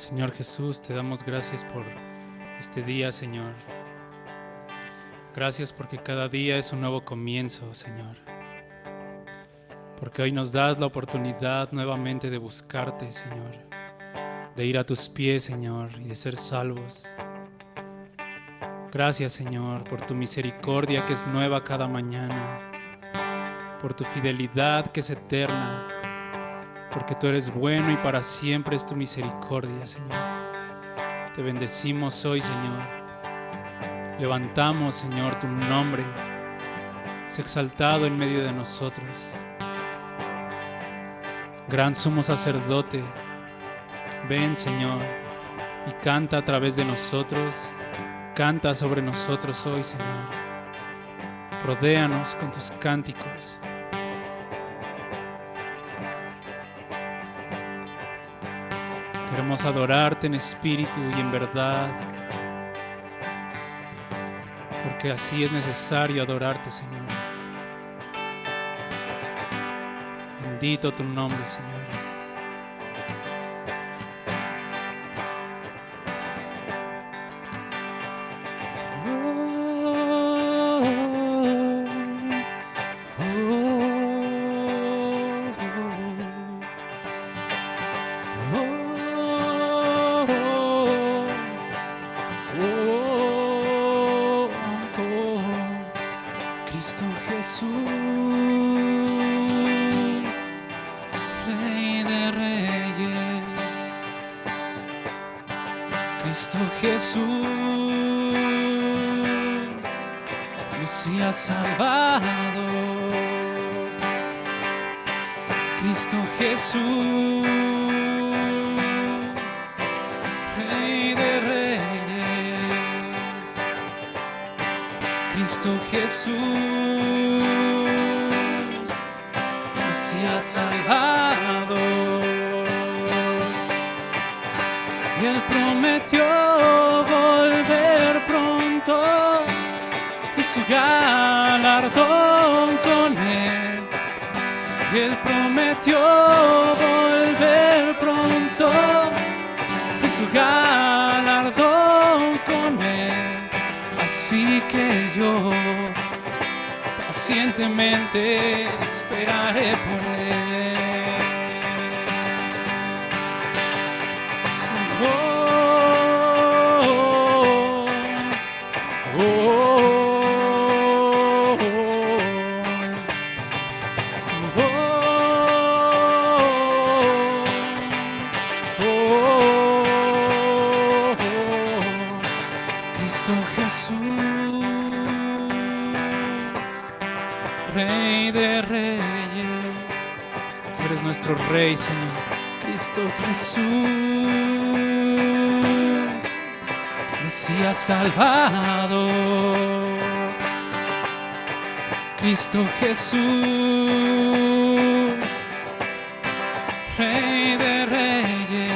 Señor Jesús, te damos gracias por este día, Señor. Gracias porque cada día es un nuevo comienzo, Señor. Porque hoy nos das la oportunidad nuevamente de buscarte, Señor. De ir a tus pies, Señor, y de ser salvos. Gracias, Señor, por tu misericordia que es nueva cada mañana. Por tu fidelidad que es eterna. Porque tú eres bueno y para siempre es tu misericordia, Señor. Te bendecimos hoy, Señor. Levantamos, Señor, tu nombre. Sé exaltado en medio de nosotros. Gran sumo sacerdote, ven, Señor, y canta a través de nosotros. Canta sobre nosotros hoy, Señor. Rodéanos con tus cánticos. Queremos adorarte en espíritu y en verdad, porque así es necesario adorarte, Señor. Bendito tu nombre, Señor. Cristo Jesús, Rey de Reyes. Cristo Jesús, Mesías Salvador. Cristo Jesús, Rey de Reyes. Cristo Jesús, Mesías Salvador. Y Él prometió volver pronto y su galardón con Él. Y Él prometió volver pronto y su galardón con Él. Así que yo pacientemente esperaré por Él. Oh, oh, oh, oh, Cristo Jesús, Rey de Reyes. Tú eres nuestro Rey, Señor. Cristo Jesús, Mesías Salvador. Cristo Jesús, Rey de Reyes.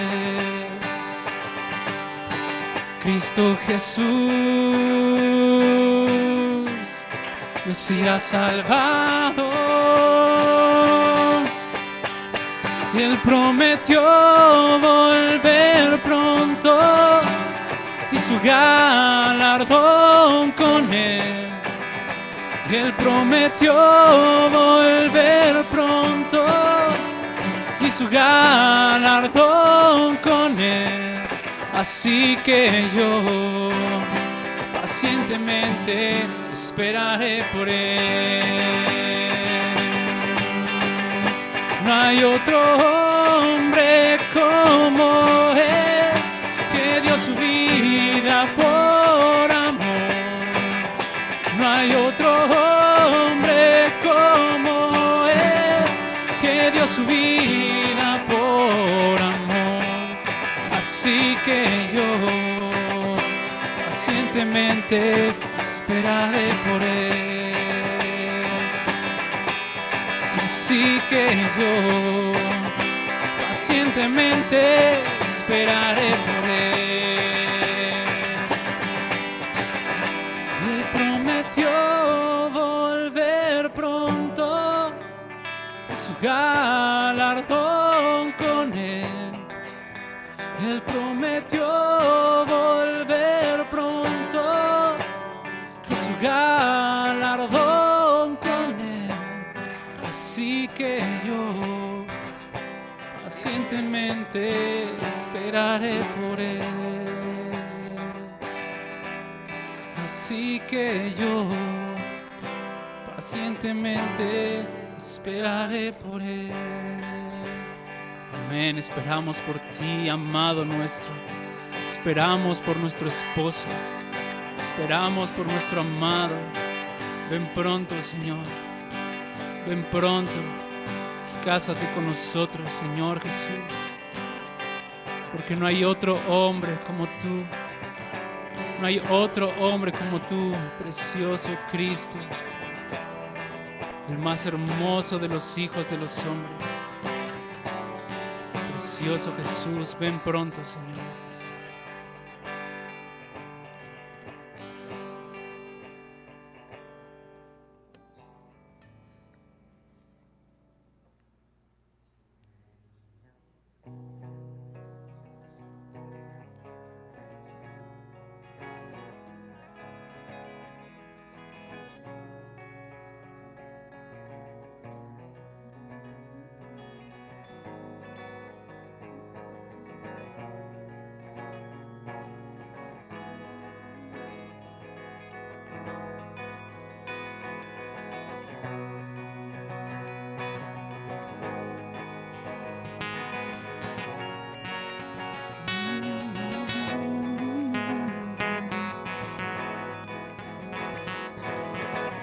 Cristo Jesús, Mesías Salvador. Y Él prometió volver pronto y su galardón con Él. Y Él prometió volver pronto y su galardón con Él. Así que yo pacientemente esperaré por Él. No hay otro hombre como Él, que dio su vida por amor. No hay otro hombre como Él, que dio su vida por amor. Así que yo pacientemente esperaré por Él. Así que yo pacientemente esperaré por Él. Y Él prometió volver pronto y su galardón con Él. Él prometió pacientemente esperaré por Él. Así que yo pacientemente esperaré por Él. Amén. Esperamos por ti, amado nuestro. Esperamos por nuestro esposo. Esperamos por nuestro amado. Ven pronto, Señor. Ven pronto. Cásate con nosotros, Señor Jesús. Porque no hay otro hombre como tú. No hay otro hombre como tú, precioso Cristo, el más hermoso de los hijos de los hombres. Precioso Jesús, ven pronto, Señor.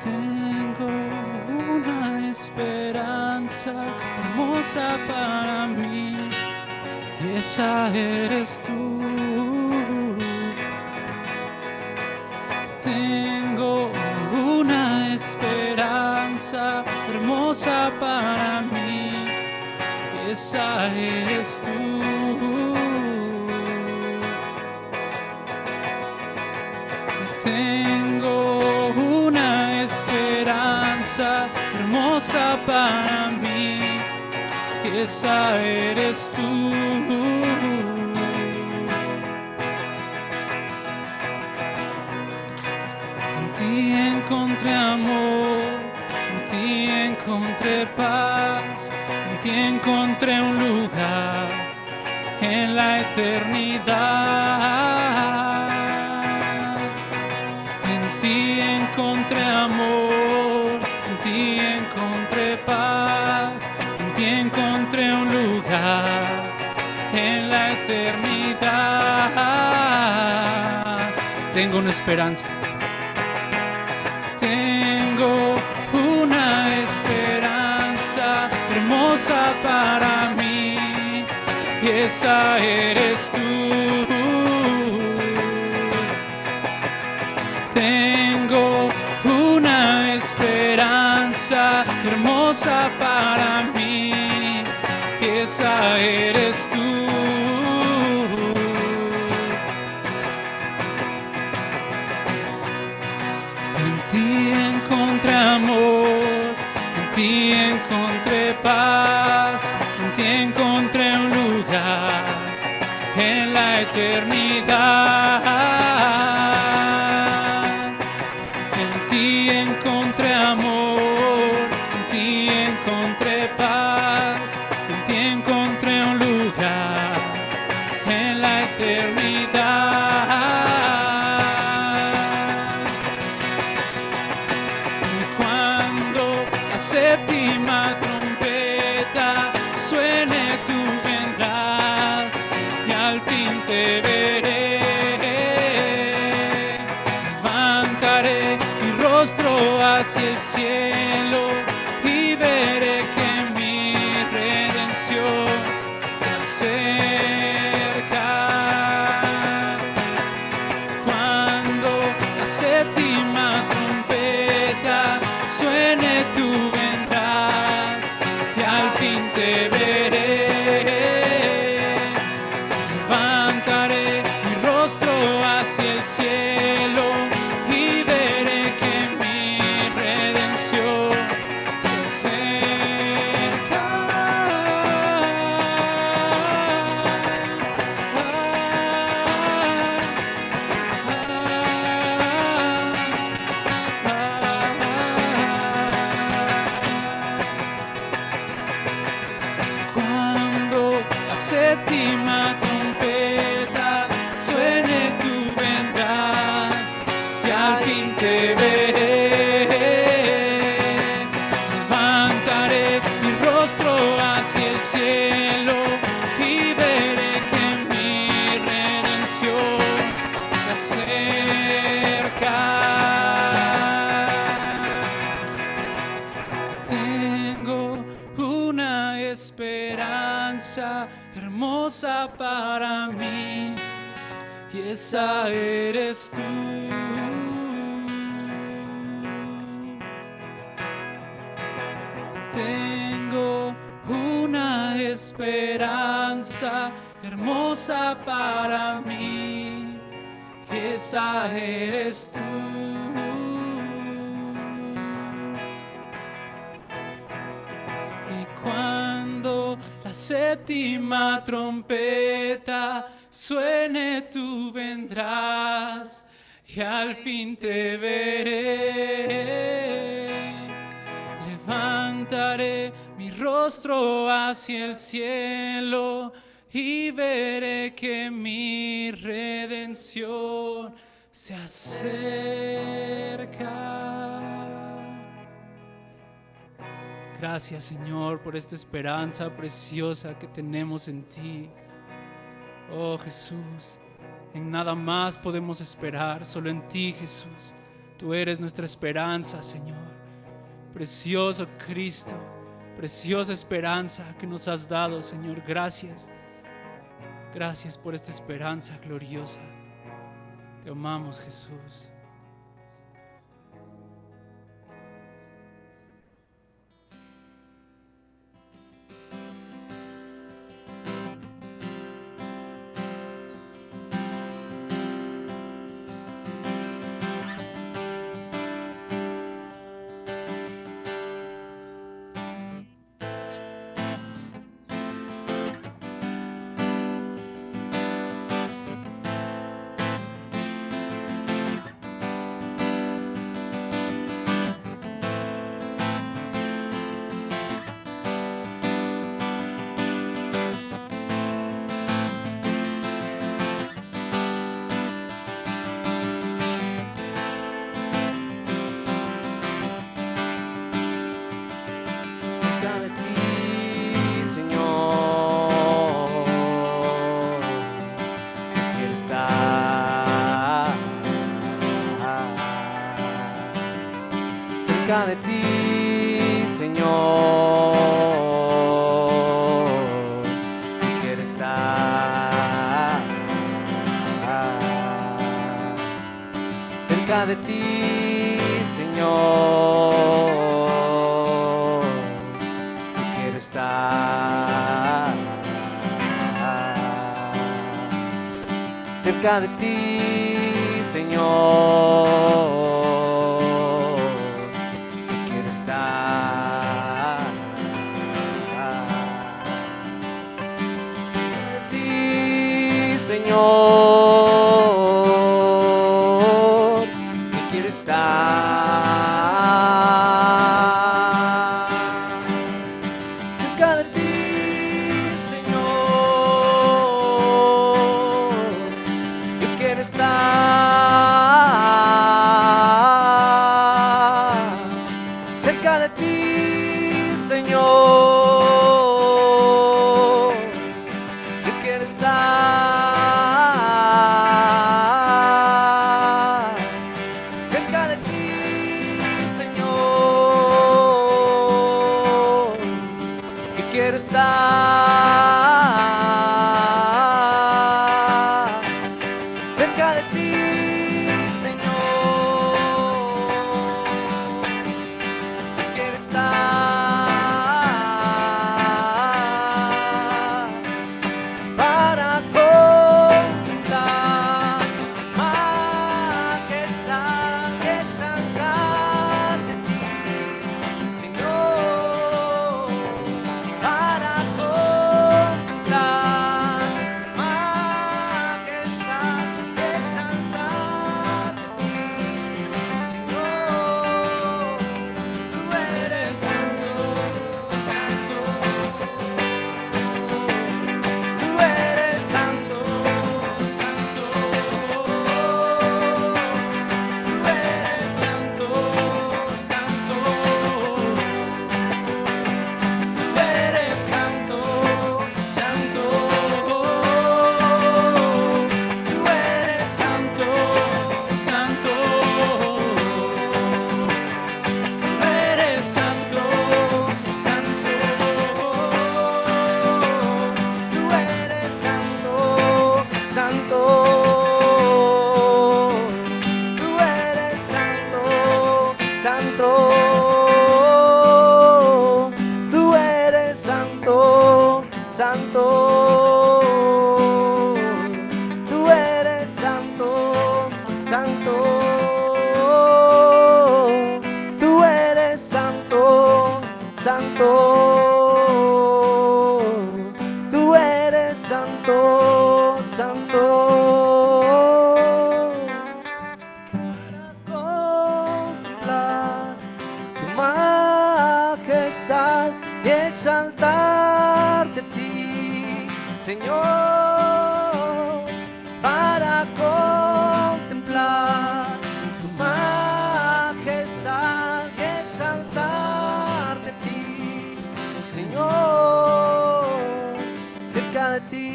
Tengo una esperanza hermosa para mí, y esa eres tú. Tengo una esperanza hermosa para mí, y esa eres tú. Tengo una esperanza hermosa para mí, y esa eres tú. En ti encontré amor, en ti encontré paz, en ti encontré un lugar en la eternidad. En ti encontré amor, en ti encontré paz, en ti encontré un lugar en la eternidad. Tengo una esperanza. Tengo una esperanza hermosa para mí, y esa eres tú. Tengo una esperanza hermosa para mí, y esa eres tú. En ti encontré amor, en ti encontré paz, en ti encontré un lugar en la eternidad. En ti encontré amor, en ti encontré paz, en ti encontré un lugar en la eternidad. Séptima trompeta suene, tú vendrás y al fin te veré. Levantaré mi rostro hacia el cielo y veré que mi redención se acerca. Cuando la séptima trompeta suene, tú vendrás y al fin te veré. Levantaré mi rostro hacia el cielo y veré que mi redención séptima trompeta suene, tú vendrás y al fin te veré. Levantaré mi rostro hacia el cielo y veré que mi redención se acerca. Tengo una esperanza hermosa para mí y esa eres tú. Tengo una esperanza hermosa para mí y esa eres tú. Y cuando la séptima trompeta suene, tú vendrás y al fin te veré. Levantaré mi rostro hacia el cielo y veré que mi redención se acerca. Gracias, Señor, por esta esperanza preciosa que tenemos en ti. Oh Jesús, en nada más podemos esperar, solo en ti, Jesús. Tú eres nuestra esperanza, Señor. Precioso Cristo, preciosa esperanza que nos has dado, Señor. Gracias. Gracias por esta esperanza gloriosa. Te amamos, Jesús. Cerca de ti, Señor, quiero estar. Cerca de ti, Señor, quiero estar. Cerca de ti, Señor. Señor, que quiero estar cerca de ti, Señor, yo quiero estar cerca de ti, Señor, yo quiero estar. santo, santo. Contemplar tu majestad y exaltarte a ti, Señor, para contemplar tu majestad y exaltarte a ti, Señor, cerca de ti,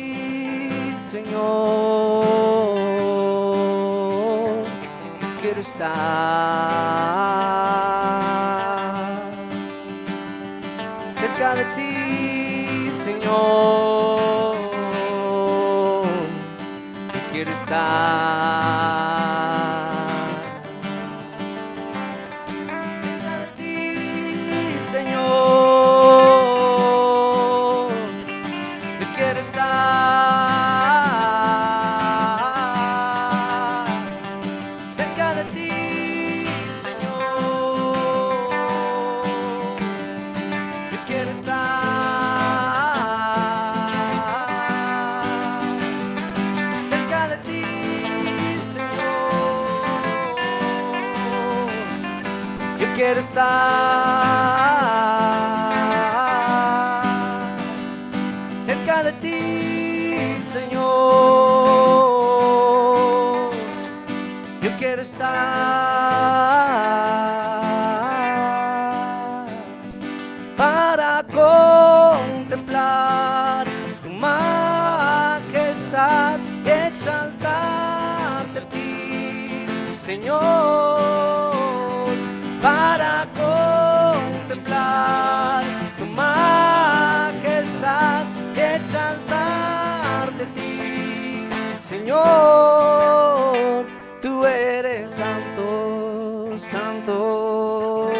Señor, quiero estar cerca de ti, Señor, quiero estar cerca de ti, Señor, quiero estar cerca de ti, Señor, quiero estar cerca de ti, Señor, yo quiero estar cerca de ti, Señor, yo quiero estar para contemplar tu majestad y exaltarte a ti, Señor, para contemplar tu majestad y exaltarte a ti, Señor, tú eres santo, santo,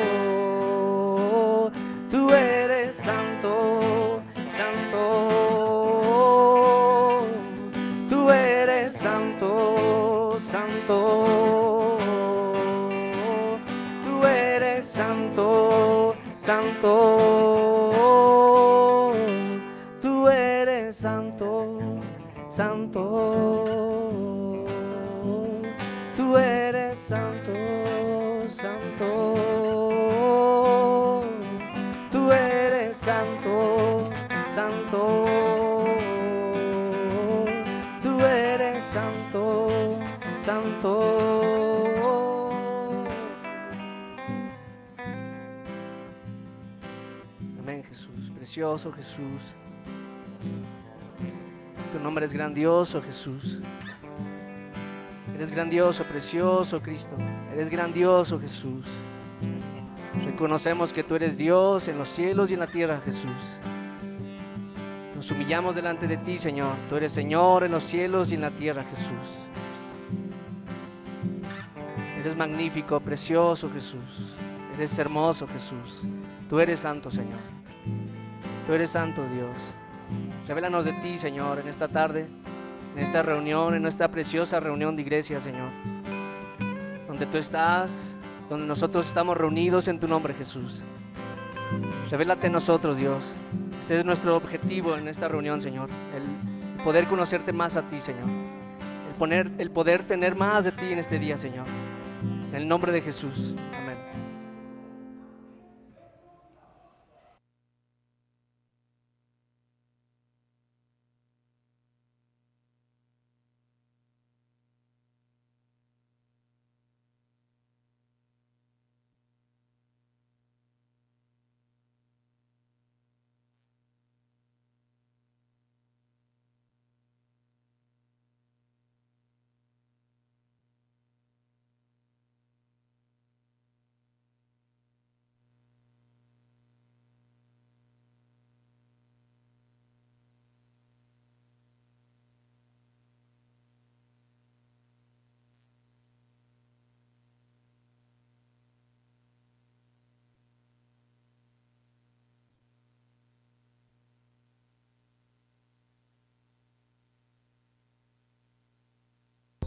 tú eres santo, santo, tú eres santo, santo, tú eres santo, santo, tú eres santo, santo, tú eres santo, santo, tú eres santo, santo, tú eres santo, santo. Amén, Jesús, precioso Jesús. Tu nombre es grandioso, Jesús. Eres grandioso, precioso Cristo. Eres grandioso, Jesús. Reconocemos que tú eres Dios en los cielos y en la tierra, Jesús. Nos humillamos delante de ti, Señor. Tú eres Señor en los cielos y en la tierra, Jesús. Eres magnífico, precioso, Jesús. Eres hermoso, Jesús. Tú eres santo, Señor. Tú eres santo, Dios. Revélanos de ti, Señor, en esta tarde, en esta reunión, en esta preciosa reunión de iglesia, Señor, donde tú estás, donde nosotros estamos reunidos en tu nombre, Jesús. Revélate en nosotros, Dios. Ese es nuestro objetivo en esta reunión, Señor, el poder conocerte más a ti, Señor, el poder tener más de ti en este día, Señor, en el nombre de Jesús. Amén.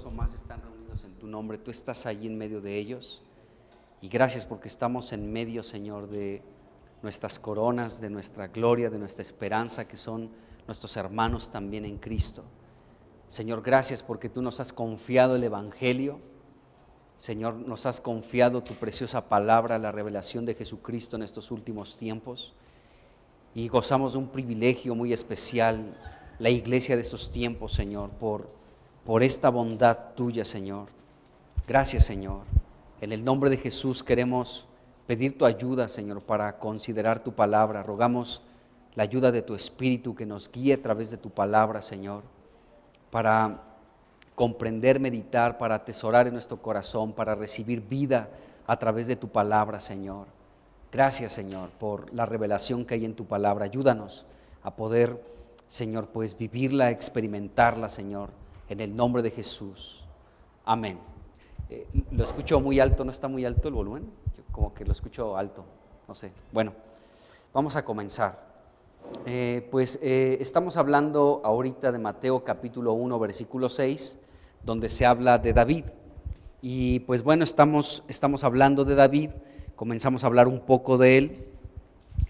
O más están reunidos en tu nombre, tú estás allí en medio de ellos, y gracias porque estamos en medio, Señor, de nuestras coronas, de nuestra gloria, de nuestra esperanza, que son nuestros hermanos también en Cristo. Señor, gracias porque tú nos has confiado el Evangelio. Señor, nos has confiado tu preciosa palabra, la revelación de Jesucristo en estos últimos tiempos. Y gozamos de un privilegio muy especial, la iglesia de estos tiempos, Señor, por esta bondad tuya, Señor. Gracias, Señor. En el nombre de Jesús queremos pedir tu ayuda, Señor, para considerar tu palabra. Rogamos la ayuda de tu Espíritu que nos guíe a través de tu palabra, Señor, para comprender, meditar, para atesorar en nuestro corazón, para recibir vida a través de tu palabra, Señor. Gracias, Señor, por la revelación que hay en tu palabra. Ayúdanos a poder, Señor, pues vivirla, experimentarla, Señor, en el nombre de Jesús. Amén. Lo escucho muy alto, ¿no está muy alto el volumen? Yo como que lo escucho alto, no sé. Bueno, vamos a comenzar. Estamos hablando ahorita de Mateo capítulo 1, versículo 6, donde se habla de David. Y pues bueno, estamos hablando de David, comenzamos a hablar un poco de él.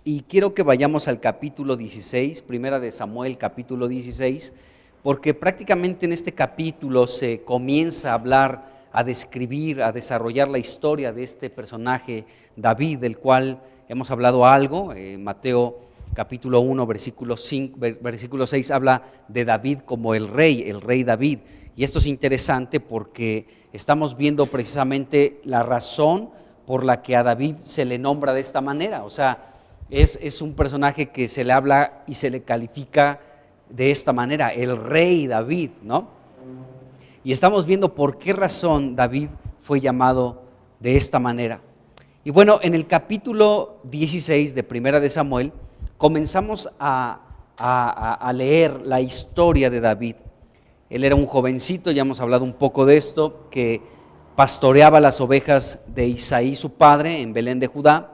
Y quiero que vayamos al capítulo 16, primera de Samuel, capítulo 16, porque prácticamente en este capítulo se comienza a hablar, a describir, a desarrollar la historia de este personaje David, del cual hemos hablado algo. Mateo capítulo 1, versículo 6 habla de David como el rey David. Y esto es interesante porque estamos viendo precisamente la razón por la que a David se le nombra de esta manera. O sea, es un personaje que se le habla y se le califica de esta manera, el rey David, ¿no? Y estamos viendo por qué razón David fue llamado de esta manera. Y bueno, en el capítulo 16 de Primera de Samuel comenzamos a leer la historia de David. Él era un jovencito, ya hemos hablado un poco de esto, que pastoreaba las ovejas de Isaí, su padre, en Belén de Judá.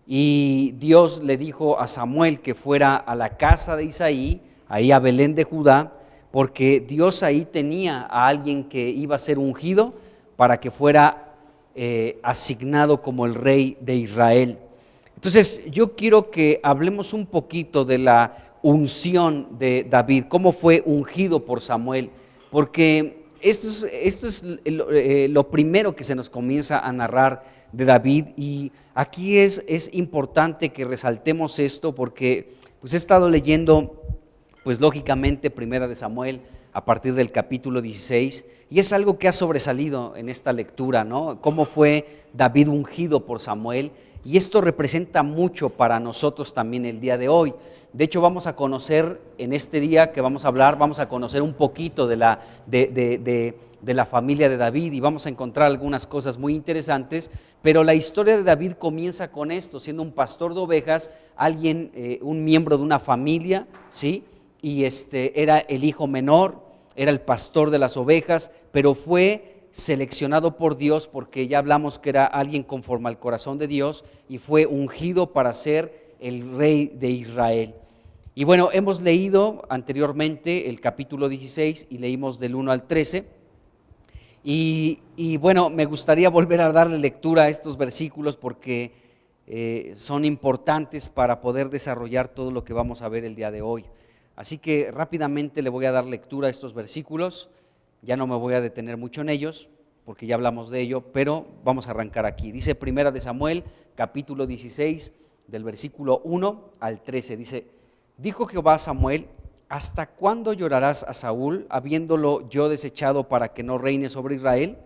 Y Dios le dijo a Samuel que fuera a la casa de Isaí, ahí a Belén de Judá, porque Dios ahí tenía a alguien que iba a ser ungido para que fuera asignado como el rey de Israel. Entonces yo quiero que hablemos un poquito de la unción de David, cómo fue ungido por Samuel, porque esto es lo primero que se nos comienza a narrar de David. Y aquí es importante que resaltemos esto porque pues he estado leyendo pues lógicamente Primera de Samuel a partir del capítulo 16 y es algo que ha sobresalido en esta lectura, ¿no? Cómo fue David ungido por Samuel, y esto representa mucho para nosotros también el día de hoy. De hecho, vamos a conocer en este día que vamos a hablar, vamos a conocer un poquito de la familia de David y vamos a encontrar algunas cosas muy interesantes, pero la historia de David comienza con esto, siendo un pastor de ovejas, alguien, un miembro de una familia, ¿sí? Y era el hijo menor, era el pastor de las ovejas, pero fue seleccionado por Dios porque ya hablamos que era alguien conforme al corazón de Dios y fue ungido para ser el rey de Israel. Y bueno, hemos leído anteriormente el capítulo 16 y leímos del 1 al 13 y bueno, me gustaría volver a darle lectura a estos versículos porque son importantes para poder desarrollar todo lo que vamos a ver el día de hoy. Así que rápidamente le voy a dar lectura a estos versículos. Ya no me voy a detener mucho en ellos, porque ya hablamos de ello, pero vamos a arrancar aquí. Dice Primera de Samuel, capítulo 16, del versículo 1 al 13. Dice, dijo Jehová a Samuel, ¿hasta cuándo llorarás a Saúl, habiéndolo yo desechado para que no reine sobre Israel?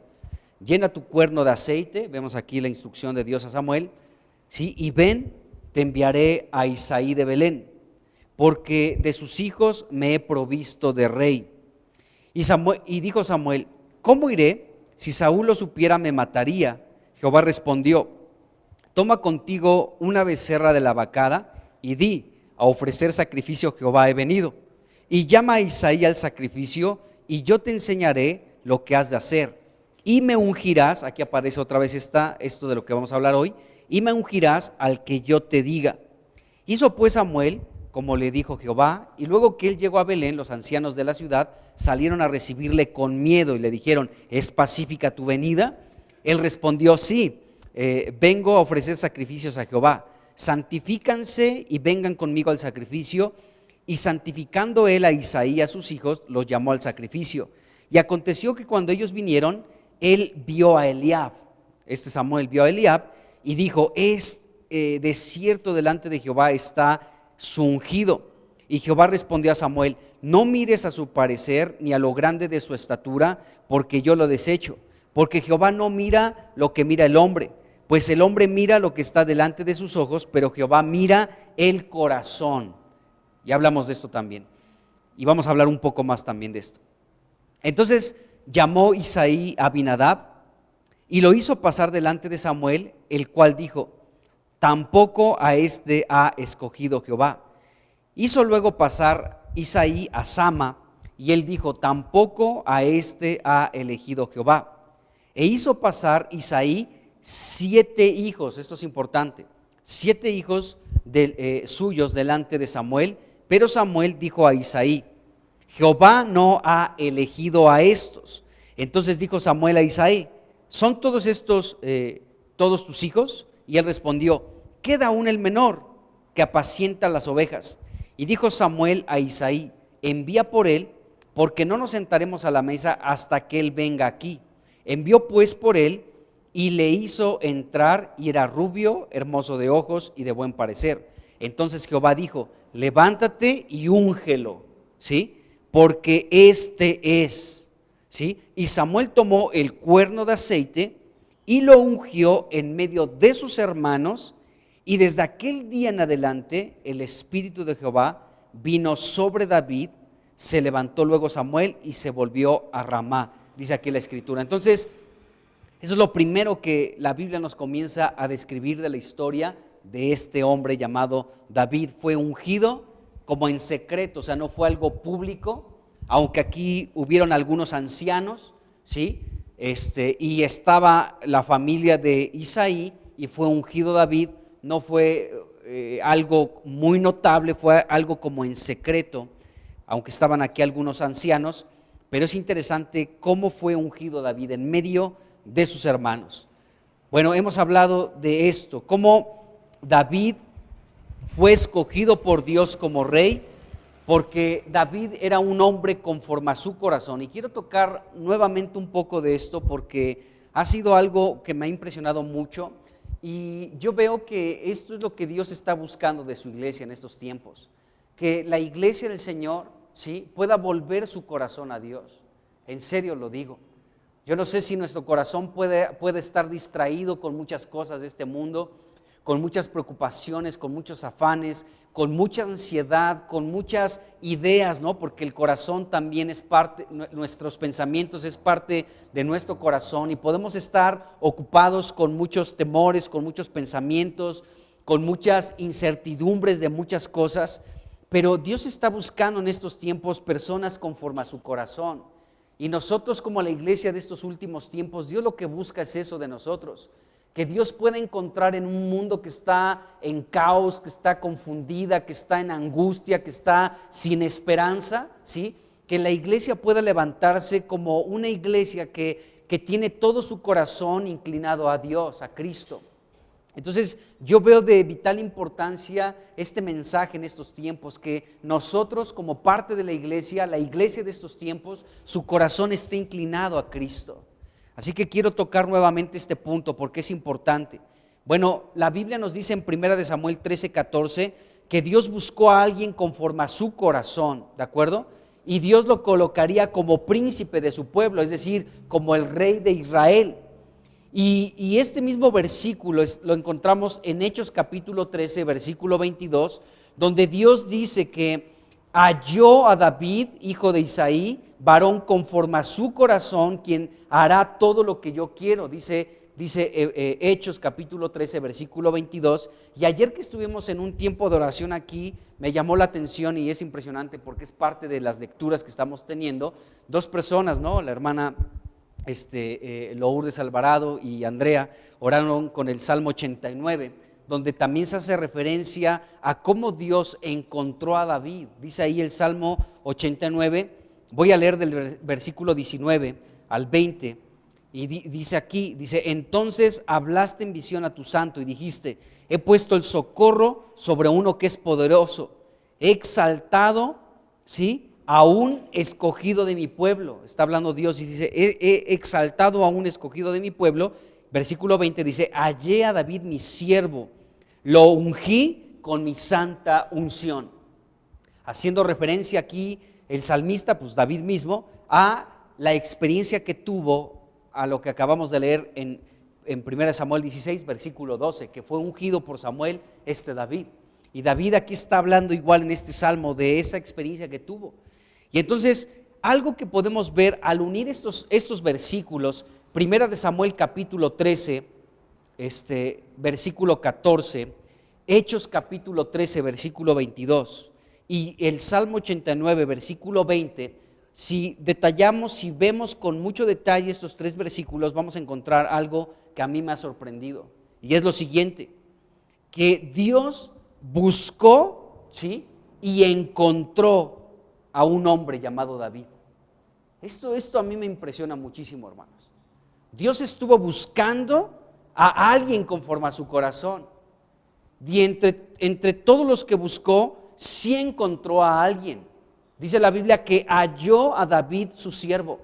Llena tu cuerno de aceite, vemos aquí la instrucción de Dios a Samuel, ¿sí? Y ven, te enviaré a Isaí de Belén, porque de sus hijos me he provisto de rey. Y dijo Samuel, ¿cómo iré? Si Saúl lo supiera, me mataría. Jehová respondió, toma contigo una becerra de la vacada y di, a ofrecer sacrificio a Jehová he venido. Y llama a Isaí al sacrificio y yo te enseñaré lo que has de hacer. Y me ungirás, aquí aparece otra vez esto de lo que vamos a hablar hoy, y me ungirás al que yo te diga. Hizo pues Samuel como le dijo Jehová, y luego que él llegó a Belén, los ancianos de la ciudad salieron a recibirle con miedo y le dijeron, ¿es pacífica tu venida? Él respondió, sí, vengo a ofrecer sacrificios a Jehová, santifícanse y vengan conmigo al sacrificio. Y santificando él a Isaí y a sus hijos, los llamó al sacrificio. Y aconteció que cuando ellos vinieron, él vio a Eliab, Samuel vio a Eliab y dijo, de cierto delante de Jehová está su ungido. Y Jehová respondió a Samuel, no mires a su parecer ni a lo grande de su estatura, porque yo lo desecho. Porque Jehová no mira lo que mira el hombre, pues el hombre mira lo que está delante de sus ojos, pero Jehová mira el corazón. Y hablamos de esto también. Y vamos a hablar un poco más también de esto. Entonces llamó Isaí a Abinadab y lo hizo pasar delante de Samuel, el cual dijo, tampoco a este ha escogido Jehová. Hizo luego pasar Isaí a Sama, y él dijo, tampoco a este ha elegido Jehová. E hizo pasar Isaí 7 hijos, esto es importante, 7 hijos suyos delante de Samuel, pero Samuel dijo a Isaí, Jehová no ha elegido a estos. Entonces dijo Samuel a Isaí, ¿son todos estos todos tus hijos? Y él respondió, queda aún el menor, que apacienta las ovejas. Y dijo Samuel a Isaí, envía por él, porque no nos sentaremos a la mesa hasta que él venga aquí. Envió pues por él, y le hizo entrar, y era rubio, hermoso de ojos y de buen parecer. Entonces Jehová dijo, levántate y úngelo, ¿sí? Porque este es, ¿sí? Y Samuel tomó el cuerno de aceite y lo ungió en medio de sus hermanos, y desde aquel día en adelante el Espíritu de Jehová vino sobre David. Se levantó luego Samuel y se volvió a Ramá, dice aquí la Escritura. Entonces, eso es lo primero que la Biblia nos comienza a describir de la historia de este hombre llamado David. Fue ungido como en secreto, o sea, no fue algo público, aunque aquí hubieron algunos ancianos, ¿sí? Y estaba la familia de Isaí y fue ungido David. No fue algo muy notable, fue algo como en secreto, aunque estaban aquí algunos ancianos, pero es interesante cómo fue ungido David en medio de sus hermanos. Bueno, hemos hablado de esto, cómo David fue escogido por Dios como rey, porque David era un hombre conforme a su corazón. Y quiero tocar nuevamente un poco de esto porque ha sido algo que me ha impresionado mucho. Y yo veo que esto es lo que Dios está buscando de su iglesia en estos tiempos, que la iglesia del Señor, ¿sí?, pueda volver su corazón a Dios. En serio lo digo. Yo no sé si nuestro corazón puede estar distraído con muchas cosas de este mundo, con muchas preocupaciones, con muchos afanes, con mucha ansiedad, con muchas ideas, ¿no? Porque el corazón también es parte, nuestros pensamientos es parte de nuestro corazón, y podemos estar ocupados con muchos temores, con muchos pensamientos, con muchas incertidumbres de muchas cosas, pero Dios está buscando en estos tiempos personas conforme a su corazón. Y nosotros, como la iglesia de estos últimos tiempos, Dios lo que busca es eso de nosotros, que Dios pueda encontrar en un mundo que está en caos, que está confundida, que está en angustia, que está sin esperanza, ¿sí?, que la iglesia pueda levantarse como una iglesia que tiene todo su corazón inclinado a Dios, a Cristo. Entonces yo veo de vital importancia este mensaje en estos tiempos, que nosotros como parte de la iglesia de estos tiempos, su corazón esté inclinado a Cristo. Así que quiero tocar nuevamente este punto porque es importante. Bueno, la Biblia nos dice en 1 Samuel 13:14 que Dios buscó a alguien conforme a su corazón, ¿de acuerdo? Y Dios lo colocaría como príncipe de su pueblo, es decir, como el rey de Israel. Y este mismo versículo lo encontramos en Hechos capítulo 13, versículo 22, donde Dios dice que halló a David, hijo de Isaí, varón conforme a su corazón, quien hará todo lo que yo quiero, dice Hechos capítulo 13, versículo 22. Y ayer que estuvimos en un tiempo de oración aquí, me llamó la atención y es impresionante porque es parte de las lecturas que estamos teniendo. 2 personas, ¿no? La hermana Lourdes Alvarado y Andrea oraron con el Salmo 89, donde también se hace referencia a cómo Dios encontró a David. Dice ahí el Salmo 89, voy a leer del versículo 19 al 20, y dice aquí, entonces hablaste en visión a tu santo y dijiste, he puesto el socorro sobre uno que es poderoso. he exaltado, ¿sí?, a un escogido de mi pueblo. Está hablando Dios y dice, he exaltado a un escogido de mi pueblo. Versículo 20 dice, hallé a David mi siervo, lo ungí con mi santa unción. Haciendo referencia aquí el salmista, pues David mismo, a la experiencia que tuvo, a lo que acabamos de leer en 1 Samuel 16, versículo 12, que fue ungido por Samuel David. Y David aquí está hablando igual en este salmo de esa experiencia que tuvo. Y entonces, algo que podemos ver al unir estos versículos, 1 Samuel capítulo 13, versículo 14, Hechos capítulo 13, versículo 22, y el Salmo 89, versículo 20, si detallamos, si vemos con mucho detalle estos tres versículos, vamos a encontrar algo que a mí me ha sorprendido. Y es lo siguiente, que Dios buscó, ¿sí?, y encontró a un hombre llamado David. Esto a mí me impresiona muchísimo, hermanos. Dios estuvo buscando a alguien conforme a su corazón. Y entre todos los que buscó, sí encontró a alguien. Dice la Biblia que halló a David su siervo.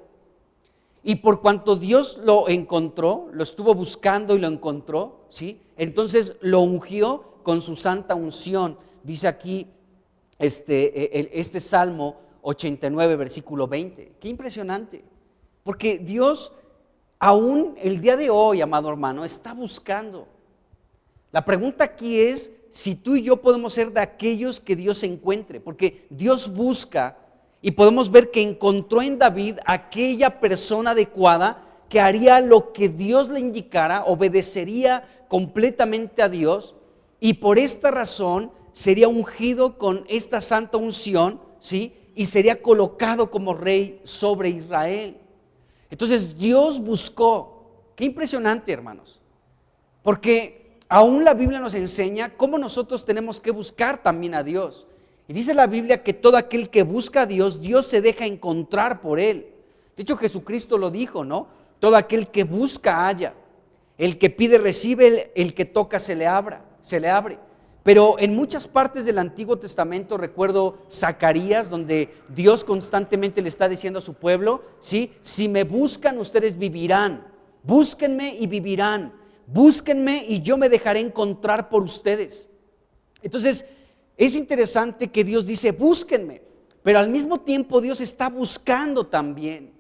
Y por cuanto Dios lo encontró, lo estuvo buscando y lo encontró, ¿sí?, entonces lo ungió con su santa unción. Dice aquí este Salmo 89, versículo 20. Qué impresionante. Porque Dios, aún el día de hoy, amado hermano, está buscando. La pregunta aquí es si tú y yo podemos ser de aquellos que Dios encuentre, porque Dios busca y podemos ver que encontró en David aquella persona adecuada que haría lo que Dios le indicara, obedecería completamente a Dios y por esta razón sería ungido con esta santa unción, ¿sí?, y sería colocado como rey sobre Israel. Entonces Dios buscó. Qué impresionante, hermanos, porque aún la Biblia nos enseña cómo nosotros tenemos que buscar también a Dios. Y dice la Biblia que todo aquel que busca a Dios, Dios se deja encontrar por él. De hecho, Jesucristo lo dijo, ¿no? Todo aquel que busca halla, el que pide recibe, el que toca se le abre. Pero en muchas partes del Antiguo Testamento, recuerdo Zacarías, donde Dios constantemente le está diciendo a su pueblo, ¿sí?, si me buscan ustedes vivirán, búsquenme y vivirán, búsquenme y yo me dejaré encontrar por ustedes. Entonces, es interesante que Dios dice, búsquenme, pero al mismo tiempo Dios está buscando también.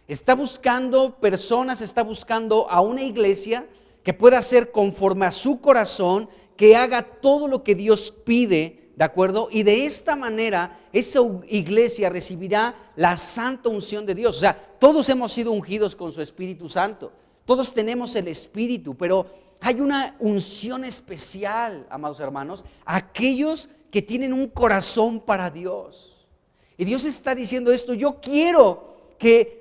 Está buscando personas, está buscando a una iglesia que pueda ser conforme a su corazón, que haga todo lo que Dios pide, ¿de acuerdo? Y de esta manera, esa iglesia recibirá la santa unción de Dios. O sea, todos hemos sido ungidos con su Espíritu Santo. Todos tenemos el Espíritu, pero hay una unción especial, amados hermanos, aquellos que tienen un corazón para Dios. Y Dios está diciendo esto, yo quiero que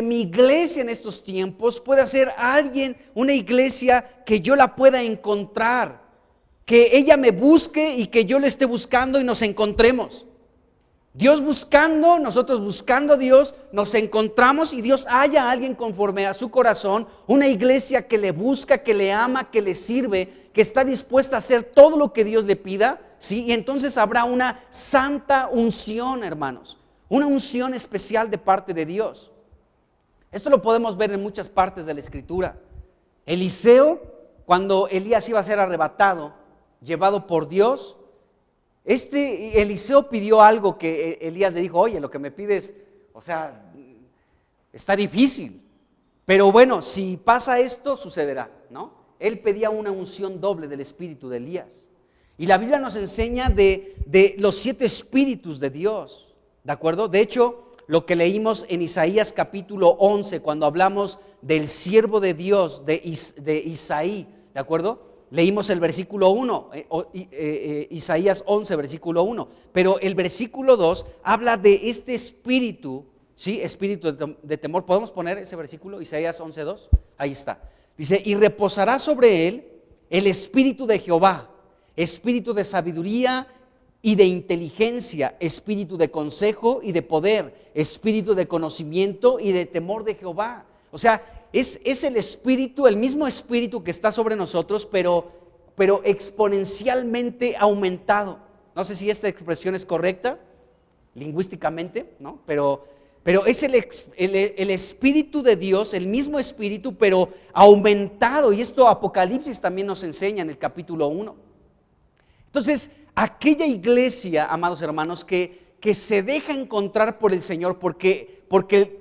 mi iglesia en estos tiempos pueda ser alguien, una iglesia que yo la pueda encontrar, que ella me busque y que yo le esté buscando y nos encontremos. Dios buscando, nosotros buscando a Dios, nos encontramos y Dios haya a alguien conforme a su corazón, una iglesia que le busca, que le ama, que le sirve, que está dispuesta a hacer todo lo que Dios le pida, ¿sí? Y entonces habrá una santa unción, hermanos, una unción especial de parte de Dios. Esto lo podemos ver en muchas partes de la Escritura. Eliseo, cuando Elías iba a ser arrebatado, llevado por Dios, Eliseo pidió algo que Elías le dijo, oye, lo que me pides, o sea, está difícil, pero bueno, si pasa esto, sucederá, ¿no? Él pedía una unción doble del espíritu de Elías. Y la Biblia nos enseña de los 7 espíritus de Dios, ¿de acuerdo? De hecho, lo que leímos en Isaías capítulo 11, cuando hablamos del siervo de Dios, de Isaí, ¿de acuerdo? Leímos el versículo 1, Isaías 11, versículo 1, pero el versículo 2 habla de este espíritu, ¿sí? Espíritu de temor. ¿Podemos poner ese versículo? Isaías 11, 2, ahí está. Dice, y reposará sobre él el espíritu de Jehová, espíritu de sabiduría y de inteligencia, espíritu de consejo y de poder, espíritu de conocimiento y de temor de Jehová. O sea, es el espíritu, el mismo espíritu que está sobre nosotros, pero exponencialmente aumentado. No sé si esta expresión es correcta lingüísticamente, ¿no? Pero es el Espíritu de Dios, el mismo Espíritu, pero aumentado. Y esto Apocalipsis también nos enseña en el capítulo 1. Entonces, aquella iglesia, amados hermanos, que se deja encontrar por el Señor, porque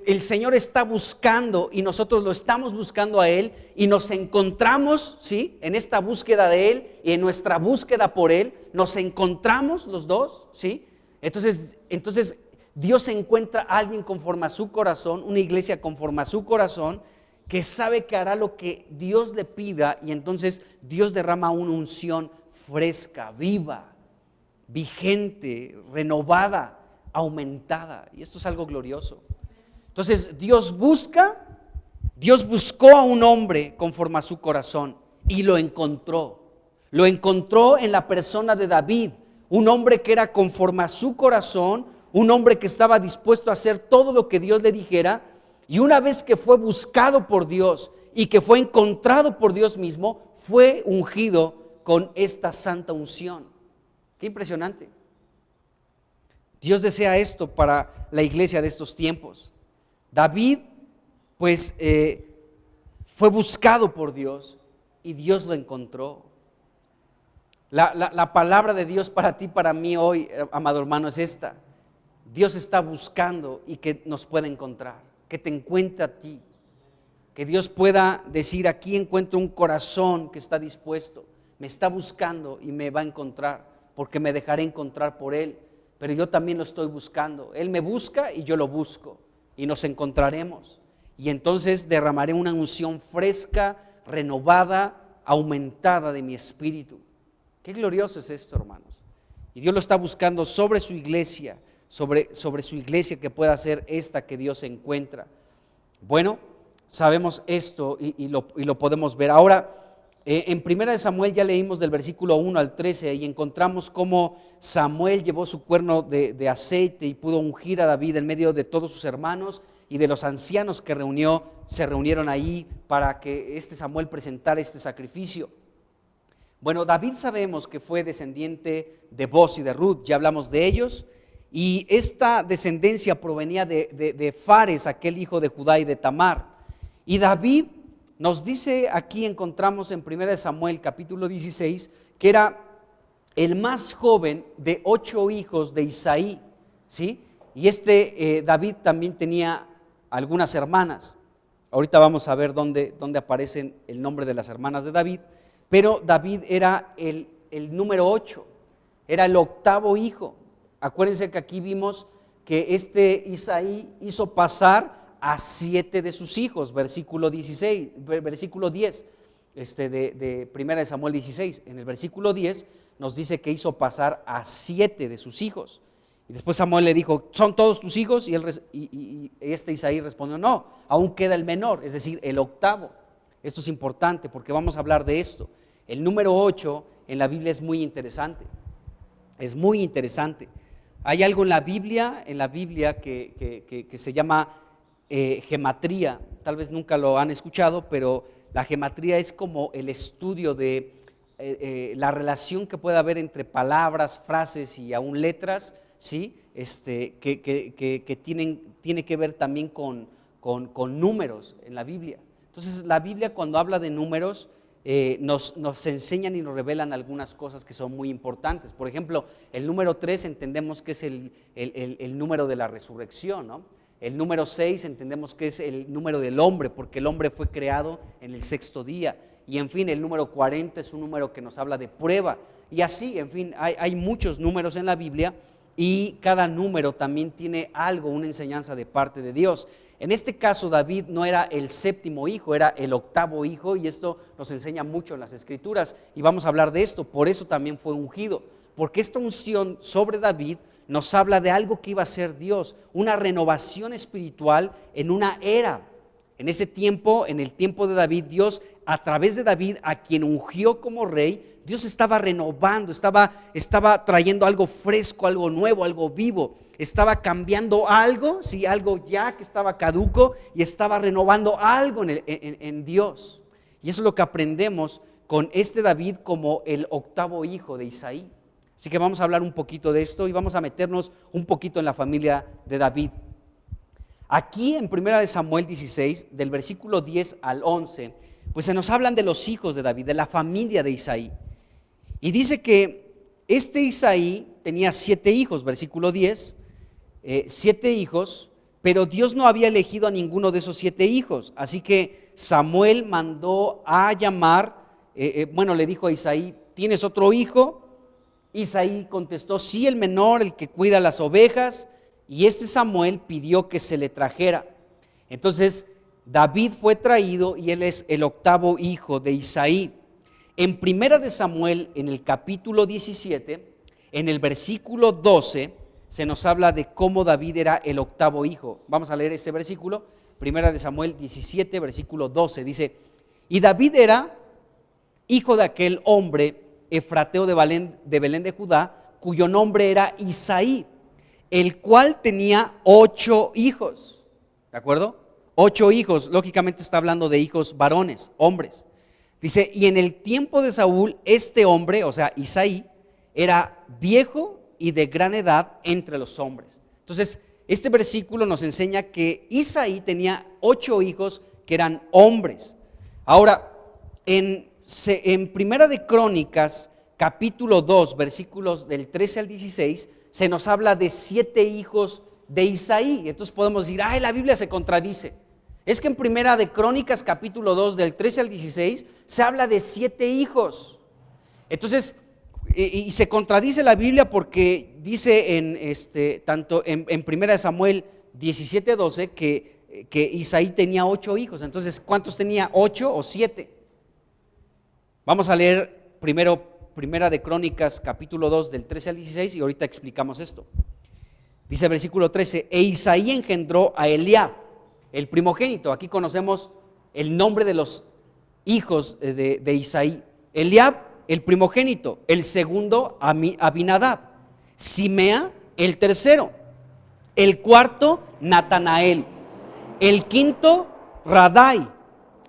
el Señor está buscando y nosotros lo estamos buscando a Él, y nos encontramos, ¿sí?, en esta búsqueda de Él y en nuestra búsqueda por Él, nos encontramos los dos, ¿sí? Entonces Dios encuentra a alguien conforme a su corazón, una iglesia conforme a su corazón, que sabe que hará lo que Dios le pida, y entonces Dios derrama una unción fresca, viva, vigente, renovada, aumentada, y esto es algo glorioso. Entonces Dios buscó a un hombre conforme a su corazón y lo encontró en la persona de David, un hombre que era conforme a su corazón, un hombre que estaba dispuesto a hacer todo lo que Dios le dijera, y una vez que fue buscado por Dios y que fue encontrado por Dios mismo, fue ungido con esta santa unción. Qué impresionante. Dios desea esto para la iglesia de estos tiempos. David, pues, fue buscado por Dios y Dios lo encontró. La palabra de Dios para ti, para mí hoy, amado hermano, es esta: Dios está buscando y que nos pueda encontrar, que te encuentre a ti, que Dios pueda decir: aquí encuentro un corazón que está dispuesto, me está buscando y me va a encontrar, porque me dejaré encontrar por Él, pero yo también lo estoy buscando. Él me busca y yo lo busco, y nos encontraremos, y entonces derramaré una unción fresca, renovada, aumentada de mi espíritu. Qué glorioso es esto, hermanos. Y Dios lo está buscando sobre su iglesia, sobre su iglesia, que pueda ser esta que Dios encuentra. Bueno, sabemos esto y lo podemos ver. Ahora, en 1 Samuel ya leímos del versículo 1 al 13 y encontramos cómo Samuel llevó su cuerno de aceite y pudo ungir a David en medio de todos sus hermanos y de los ancianos que se reunieron ahí para que Samuel presentara este sacrificio. Bueno, David sabemos que fue descendiente de Booz y de Ruth, ya hablamos de ellos, y esta descendencia provenía de Fares, aquel hijo de Judá y de Tamar. Y David nos dice, aquí encontramos en 1 Samuel capítulo 16, que era el más joven de 8 hijos de Isaí, ¿sí? Y David también tenía algunas hermanas. Ahorita vamos a ver dónde aparecen el nombre de las hermanas de David, pero David era el número 8, era el 8º hijo. Acuérdense que aquí vimos que Isaí hizo pasar a 7 de sus hijos, versículo 10 de 1 Samuel 16. En el versículo 10 nos dice que hizo pasar a 7 de sus hijos. Y después Samuel le dijo: ¿son todos tus hijos? Y Isaí respondió: no, aún queda el menor, es decir, el 8º. Esto es importante porque vamos a hablar de esto. El número 8 en la Biblia es muy interesante. Es muy interesante. Hay algo en la Biblia que se llama gematría. Tal vez nunca lo han escuchado, pero la gematría es como el estudio de la relación que puede haber entre palabras, frases y aún letras, ¿sí? Que tiene que ver también con números en la Biblia. Entonces la Biblia, cuando habla de números, nos enseñan y nos revelan algunas cosas que son muy importantes. Por ejemplo, el número 3 entendemos que es el número de la resurrección, ¿no? El número 6 entendemos que es el número del hombre, porque el hombre fue creado en el 6º día. Y en fin, el número 40 es un número que nos habla de prueba. Y así, en fin, hay muchos números en la Biblia, y cada número también tiene algo, una enseñanza de parte de Dios. En este caso, David no era el 7º hijo, era el 8º hijo, y esto nos enseña mucho en las Escrituras, y vamos a hablar de esto. Por eso también fue ungido, porque esta unción sobre David nos habla de algo que iba a ser Dios, una renovación espiritual en una era. En ese tiempo, en el tiempo de David, Dios, a través de David, a quien ungió como rey, Dios estaba renovando, estaba trayendo algo fresco, algo nuevo, algo vivo. Estaba cambiando algo, sí, algo ya que estaba caduco, y estaba renovando algo en Dios. Y eso es lo que aprendemos con David como el 8º hijo de Isaí. Así que vamos a hablar un poquito de esto y vamos a meternos un poquito en la familia de David. Aquí en 1 Samuel 16, del versículo 10 al 11, pues se nos hablan de los hijos de David, de la familia de Isaí. Y dice que este Isaí tenía 7 hijos, versículo 10, 7 hijos, pero Dios no había elegido a ninguno de esos 7 hijos. Así que Samuel mandó a llamar, le dijo a Isaí, ¿tienes otro hijo? Isaí contestó, sí, el menor, el que cuida las ovejas. Y este Samuel pidió que se le trajera. Entonces David fue traído y él es el 8º hijo de Isaí. En 1 Samuel, en el capítulo 17, en el versículo 12, se nos habla de cómo David era el 8º hijo. Vamos a leer este versículo. 1 Samuel 17, versículo 12, dice, y David era hijo de aquel hombre efrateo de Belén de Judá, cuyo nombre era Isaí, el cual tenía 8 hijos, ¿de acuerdo? 8 hijos, lógicamente está hablando de hijos varones, hombres. Dice, y en el tiempo de Saúl, este hombre, o sea, Isaí, era viejo y de gran edad entre los hombres. Entonces, este versículo nos enseña que Isaí tenía 8 hijos que eran hombres. Ahora, en Primera de Crónicas, capítulo 2, versículos del 13 al 16, se nos habla de 7 hijos de Isaí. Entonces podemos decir, la Biblia se contradice. Es que en Primera de Crónicas, capítulo 2, del 13 al 16, se habla de 7 hijos. Entonces, y se contradice la Biblia porque dice tanto en Primera de Samuel 17, 12, que Isaí tenía 8 hijos. Entonces, ¿cuántos tenía? ¿8 o 7? Vamos a leer primero Primera de Crónicas, capítulo 2, del 13 al 16, y ahorita explicamos esto. Dice versículo 13, e Isaí engendró a Eliab, el primogénito. Aquí conocemos el nombre de los hijos de Isaí. Eliab, el primogénito. El segundo, Abinadab. Simea, el tercero. El cuarto, Natanael. El quinto, Radai.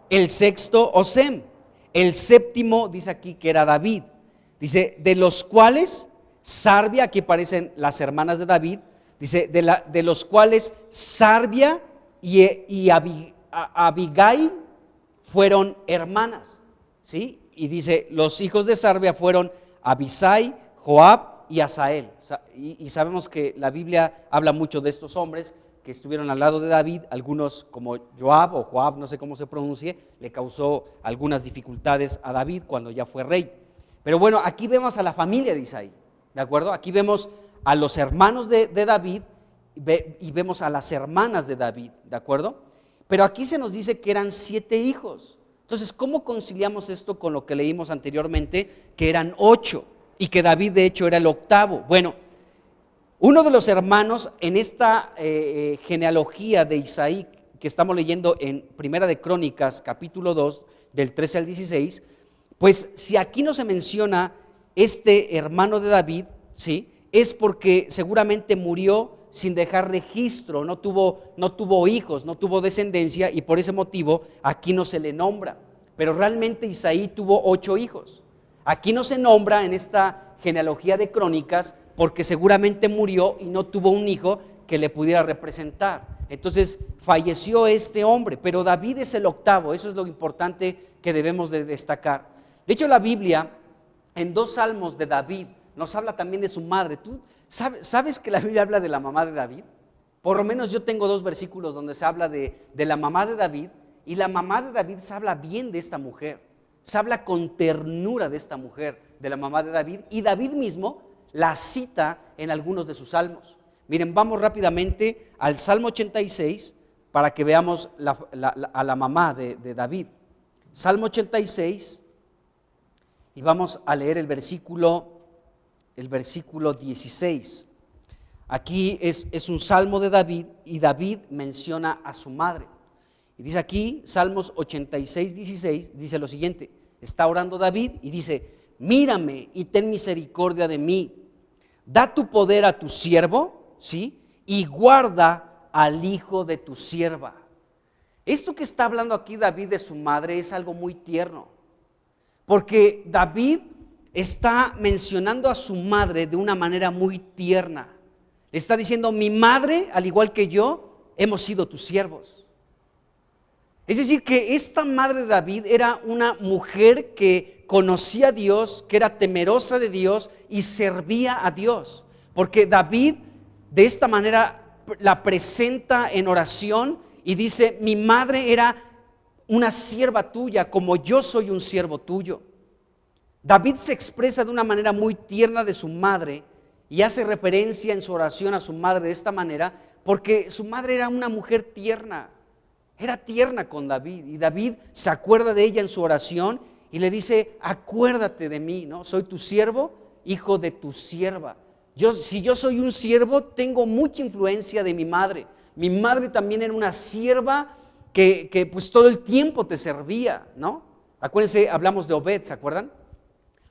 El sexto, Osem. El séptimo, dice aquí que era David. Dice, de los cuales Sarbia, aquí aparecen las hermanas de David, dice, de los cuales Sarbia y Abigail fueron hermanas, ¿sí? Y dice, los hijos de Sarbia fueron Abisai, Joab y Asael. Y sabemos que la Biblia habla mucho de estos hombres que estuvieron al lado de David. Algunos, como Joab o Joab, no sé cómo se pronuncie, le causó algunas dificultades a David cuando ya fue rey. Pero bueno, aquí vemos a la familia de Isaí, ¿de acuerdo? Aquí vemos a los hermanos de David y vemos a las hermanas de David, ¿de acuerdo? Pero aquí se nos dice que eran 7 hijos. Entonces, ¿cómo conciliamos esto con lo que leímos anteriormente, que eran 8 y que David de hecho era el 8º? Bueno, uno de los hermanos en esta genealogía de Isaí que estamos leyendo en Primera de Crónicas, capítulo 2, del 13 al 16, pues si aquí no se menciona este hermano de David, ¿sí?, es porque seguramente murió sin dejar registro, no tuvo hijos, no tuvo descendencia, y por ese motivo aquí no se le nombra. Pero realmente Isaí tuvo 8 hijos. Aquí no se nombra en esta genealogía de Crónicas porque seguramente murió y no tuvo un hijo que le pudiera representar. Entonces falleció este hombre, pero David es el 8º. Eso es lo importante que debemos de destacar. De hecho, la Biblia, en 2 salmos de David, nos habla también de su madre. ¿Tú sabes que la Biblia habla de la mamá de David? Por lo menos yo tengo 2 versículos donde se habla de la mamá de David, y la mamá de David se habla bien de esta mujer, se habla con ternura de esta mujer, de la mamá de David, y David mismo la cita en algunos de sus salmos. Miren, vamos rápidamente al Salmo 86 para que veamos a la mamá de David. Salmo 86, y vamos a leer el versículo 16. Aquí es un salmo de David, y David menciona a su madre. Y dice aquí, Salmos 86, 16, dice lo siguiente. Está orando David y dice, mírame y ten misericordia de mí. Da tu poder a tu siervo, ¿sí?, y guarda al hijo de tu sierva. Esto que está hablando aquí David de su madre es algo muy tierno, porque David está mencionando a su madre de una manera muy tierna. Le está diciendo, mi madre, al igual que yo, hemos sido tus siervos. Es decir, que esta madre de David era una mujer que conocía a Dios, que era temerosa de Dios y servía a Dios. Porque David de esta manera la presenta en oración y dice, mi madre era una sierva tuya, como yo soy un siervo tuyo. David se expresa de una manera muy tierna de su madre y hace referencia en su oración a su madre de esta manera, porque su madre era una mujer tierna, era tierna con David, y David se acuerda de ella en su oración y le dice, acuérdate de mí, ¿no? Soy tu siervo, hijo de tu sierva. Si yo soy un siervo, tengo mucha influencia de mi madre. Mi madre también era una sierva que pues todo el tiempo te servía, ¿no? Acuérdense, hablamos de Obed, ¿se acuerdan?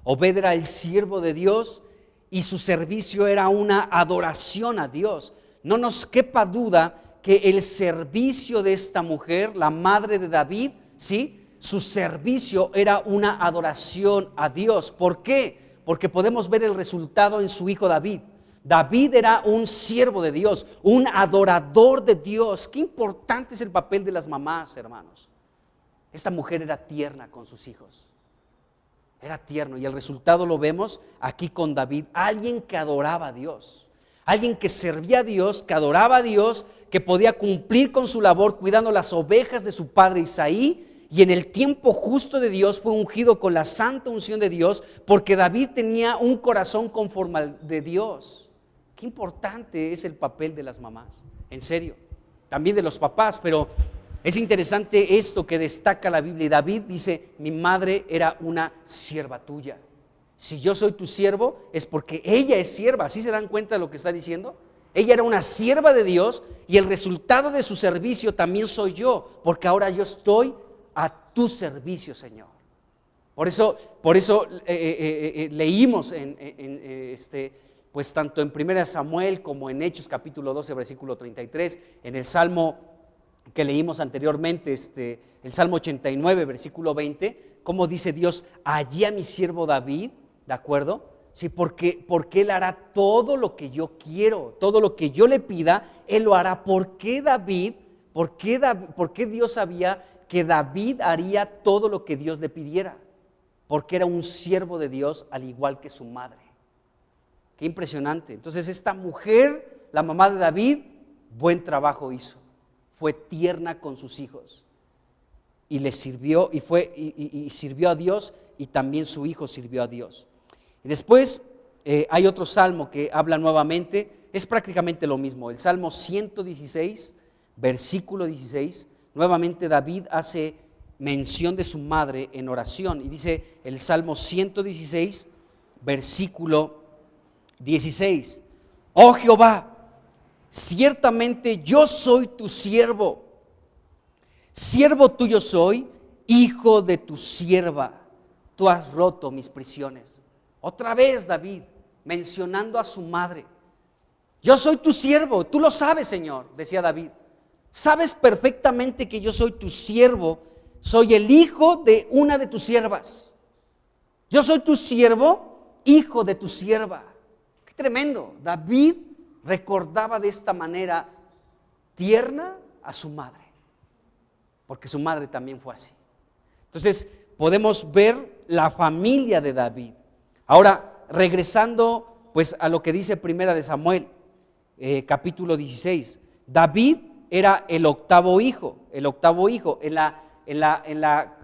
Obed era el siervo de Dios y su servicio era una adoración a Dios. No nos quepa duda que el servicio de esta mujer, la madre de David, ¿sí? Su servicio era una adoración a Dios. ¿Por qué? Porque podemos ver el resultado en su hijo David. David era un siervo de Dios, un adorador de Dios. Qué importante es el papel de las mamás, hermanos. Esta mujer era tierna con sus hijos. Era tierno y el resultado lo vemos aquí con David, alguien que adoraba a Dios, alguien que servía a Dios, que adoraba a Dios, que podía cumplir con su labor cuidando las ovejas de su padre Isaí, y en el tiempo justo de Dios fue ungido con la santa unción de Dios, porque David tenía un corazón conforme al de Dios. Qué importante es el papel de las mamás, en serio, también de los papás, pero es interesante esto que destaca la Biblia. Y David dice, mi madre era una sierva tuya. Si yo soy tu siervo, es porque ella es sierva. ¿Sí se dan cuenta de lo que está diciendo? Ella era una sierva de Dios y el resultado de su servicio también soy yo, porque ahora yo estoy a tu servicio, Señor. Por eso leímos pues tanto en 1 Samuel como en Hechos capítulo 12, versículo 33, en el Salmo que leímos anteriormente, el Salmo 89, versículo 20, como dice Dios, allí a mi siervo David, ¿de acuerdo? Sí, porque Él hará todo lo que yo quiero, todo lo que yo le pida, Él lo hará. ¿Por qué David? ¿Por qué Dios sabía que David haría todo lo que Dios le pidiera? Porque era un siervo de Dios al igual que su madre. Qué impresionante. Entonces esta mujer, la mamá de David, buen trabajo hizo. Fue tierna con sus hijos y les sirvió y sirvió a Dios, y también su hijo sirvió a Dios. Y después hay otro salmo que habla nuevamente, es prácticamente lo mismo, el Salmo 116, versículo 16, nuevamente David hace mención de su madre en oración y dice el Salmo 116, versículo 16, oh Jehová, ciertamente yo soy tu siervo, siervo tuyo soy, hijo de tu sierva, tú has roto mis prisiones. Otra vez David mencionando a su madre, yo soy tu siervo, tú lo sabes, Señor, decía David, sabes perfectamente que yo soy tu siervo, soy el hijo de una de tus siervas, yo soy tu siervo, hijo de tu sierva. Qué tremendo. David recordaba de esta manera tierna a su madre, porque su madre también fue así. Entonces podemos ver la familia de David. Ahora, regresando pues a lo que dice Primera de Samuel, capítulo 16, David era el octavo hijo. En la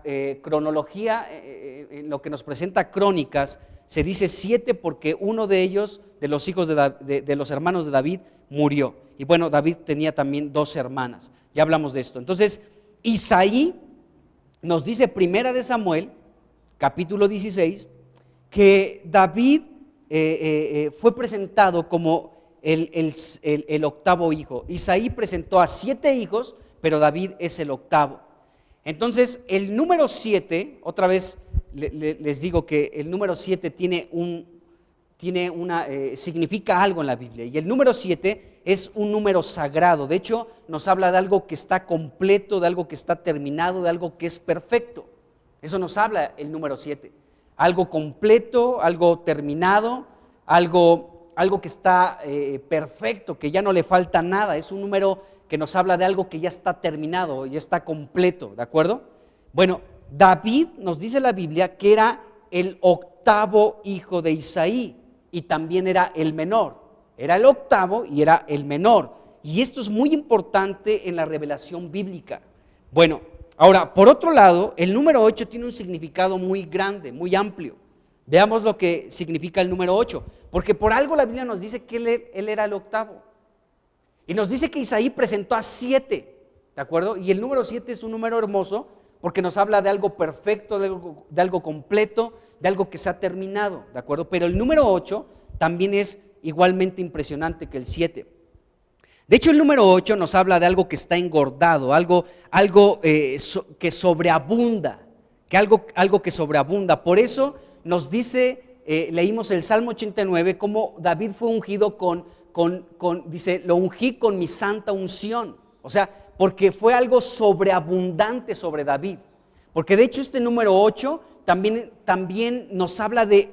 cronología, en lo que nos presenta Crónicas, se dice 7 porque uno de ellos, de los hijos de los hermanos de David, murió. Y bueno, David tenía también 2 hermanas. Ya hablamos de esto. Entonces, Isaí nos dice Primera de Samuel, capítulo 16, que David fue presentado como el octavo hijo. Isaí presentó a 7 hijos, pero David es el octavo. Entonces, el número 7, otra vez les digo que el número 7 significa algo en la Biblia, y el número 7 es un número sagrado. De hecho, nos habla de algo que está completo, de algo que está terminado, de algo que es perfecto. Eso nos habla el número 7. algo completo, algo terminado, algo que está perfecto, que ya no le falta nada. Es un número que nos habla de algo que ya está terminado, ya está completo, ¿de acuerdo? Bueno, David, nos dice la Biblia, que era el octavo hijo de Isaí y también era el menor. Era el octavo y era el menor. Y esto es muy importante en la revelación bíblica. Bueno, ahora, por otro lado, el número 8 tiene un significado muy grande, muy amplio. Veamos lo que significa el número 8, porque por algo la Biblia nos dice que él era el octavo. Y nos dice que Isaí presentó a 7, ¿de acuerdo? Y el número 7 es un número hermoso porque nos habla de algo perfecto, de algo completo, de algo que se ha terminado, ¿de acuerdo? Pero el número 8 también es igualmente impresionante que el 7. De hecho, el número 8 nos habla de algo que está engordado, algo que sobreabunda, algo que sobreabunda. Por eso nos dice, leímos el Salmo 89, cómo David fue ungido dice, lo ungí con mi santa unción. O sea, porque fue algo sobreabundante sobre David. Porque de hecho este número 8 también nos habla de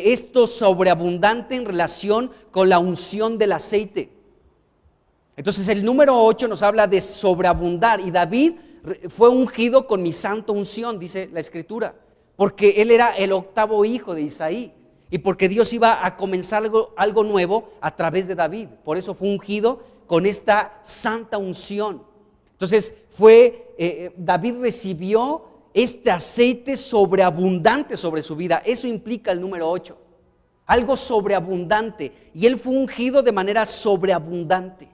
esto sobreabundante en relación con la unción del aceite. Entonces el número 8 nos habla de sobreabundar, y David fue ungido con mi santa unción, dice la Escritura, porque él era el octavo hijo de Isaí y porque Dios iba a comenzar algo nuevo a través de David. Por eso fue ungido con esta santa unción. Entonces David recibió este aceite sobreabundante sobre su vida. Eso implica el número 8, algo sobreabundante, y él fue ungido de manera sobreabundante.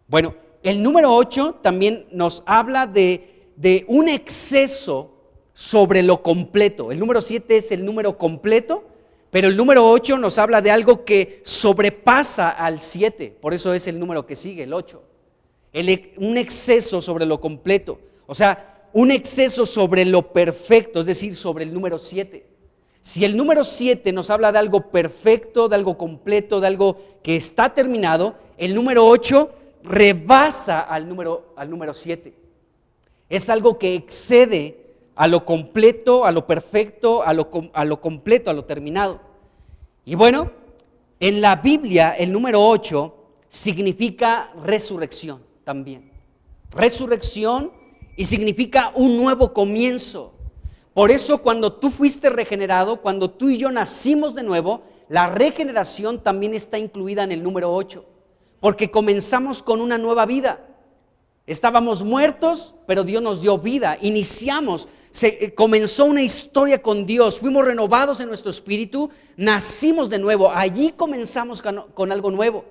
Bueno, el número 8 también nos habla de un exceso sobre lo completo. El número 7 es el número completo, pero el número 8 nos habla de algo que sobrepasa al 7, por eso es el número que sigue, el 8. Un exceso sobre lo completo, o sea, un exceso sobre lo perfecto, es decir, sobre el número 7. Si el número 7 nos habla de algo perfecto, de algo completo, de algo que está terminado, el número 8 rebasa al número 7. Es algo que excede a lo completo, a lo perfecto, a lo completo, a lo terminado. Y bueno, en la Biblia el número 8 significa resurrección también. Resurrección, y significa un nuevo comienzo. Por eso cuando tú fuiste regenerado, cuando tú y yo nacimos de nuevo, la regeneración también está incluida en el número 8. Porque comenzamos con una nueva vida. Estábamos muertos, pero Dios nos dio vida. Comenzó una historia con Dios. Fuimos renovados en nuestro espíritu. Nacimos de nuevo. Allí comenzamos con algo nuevo.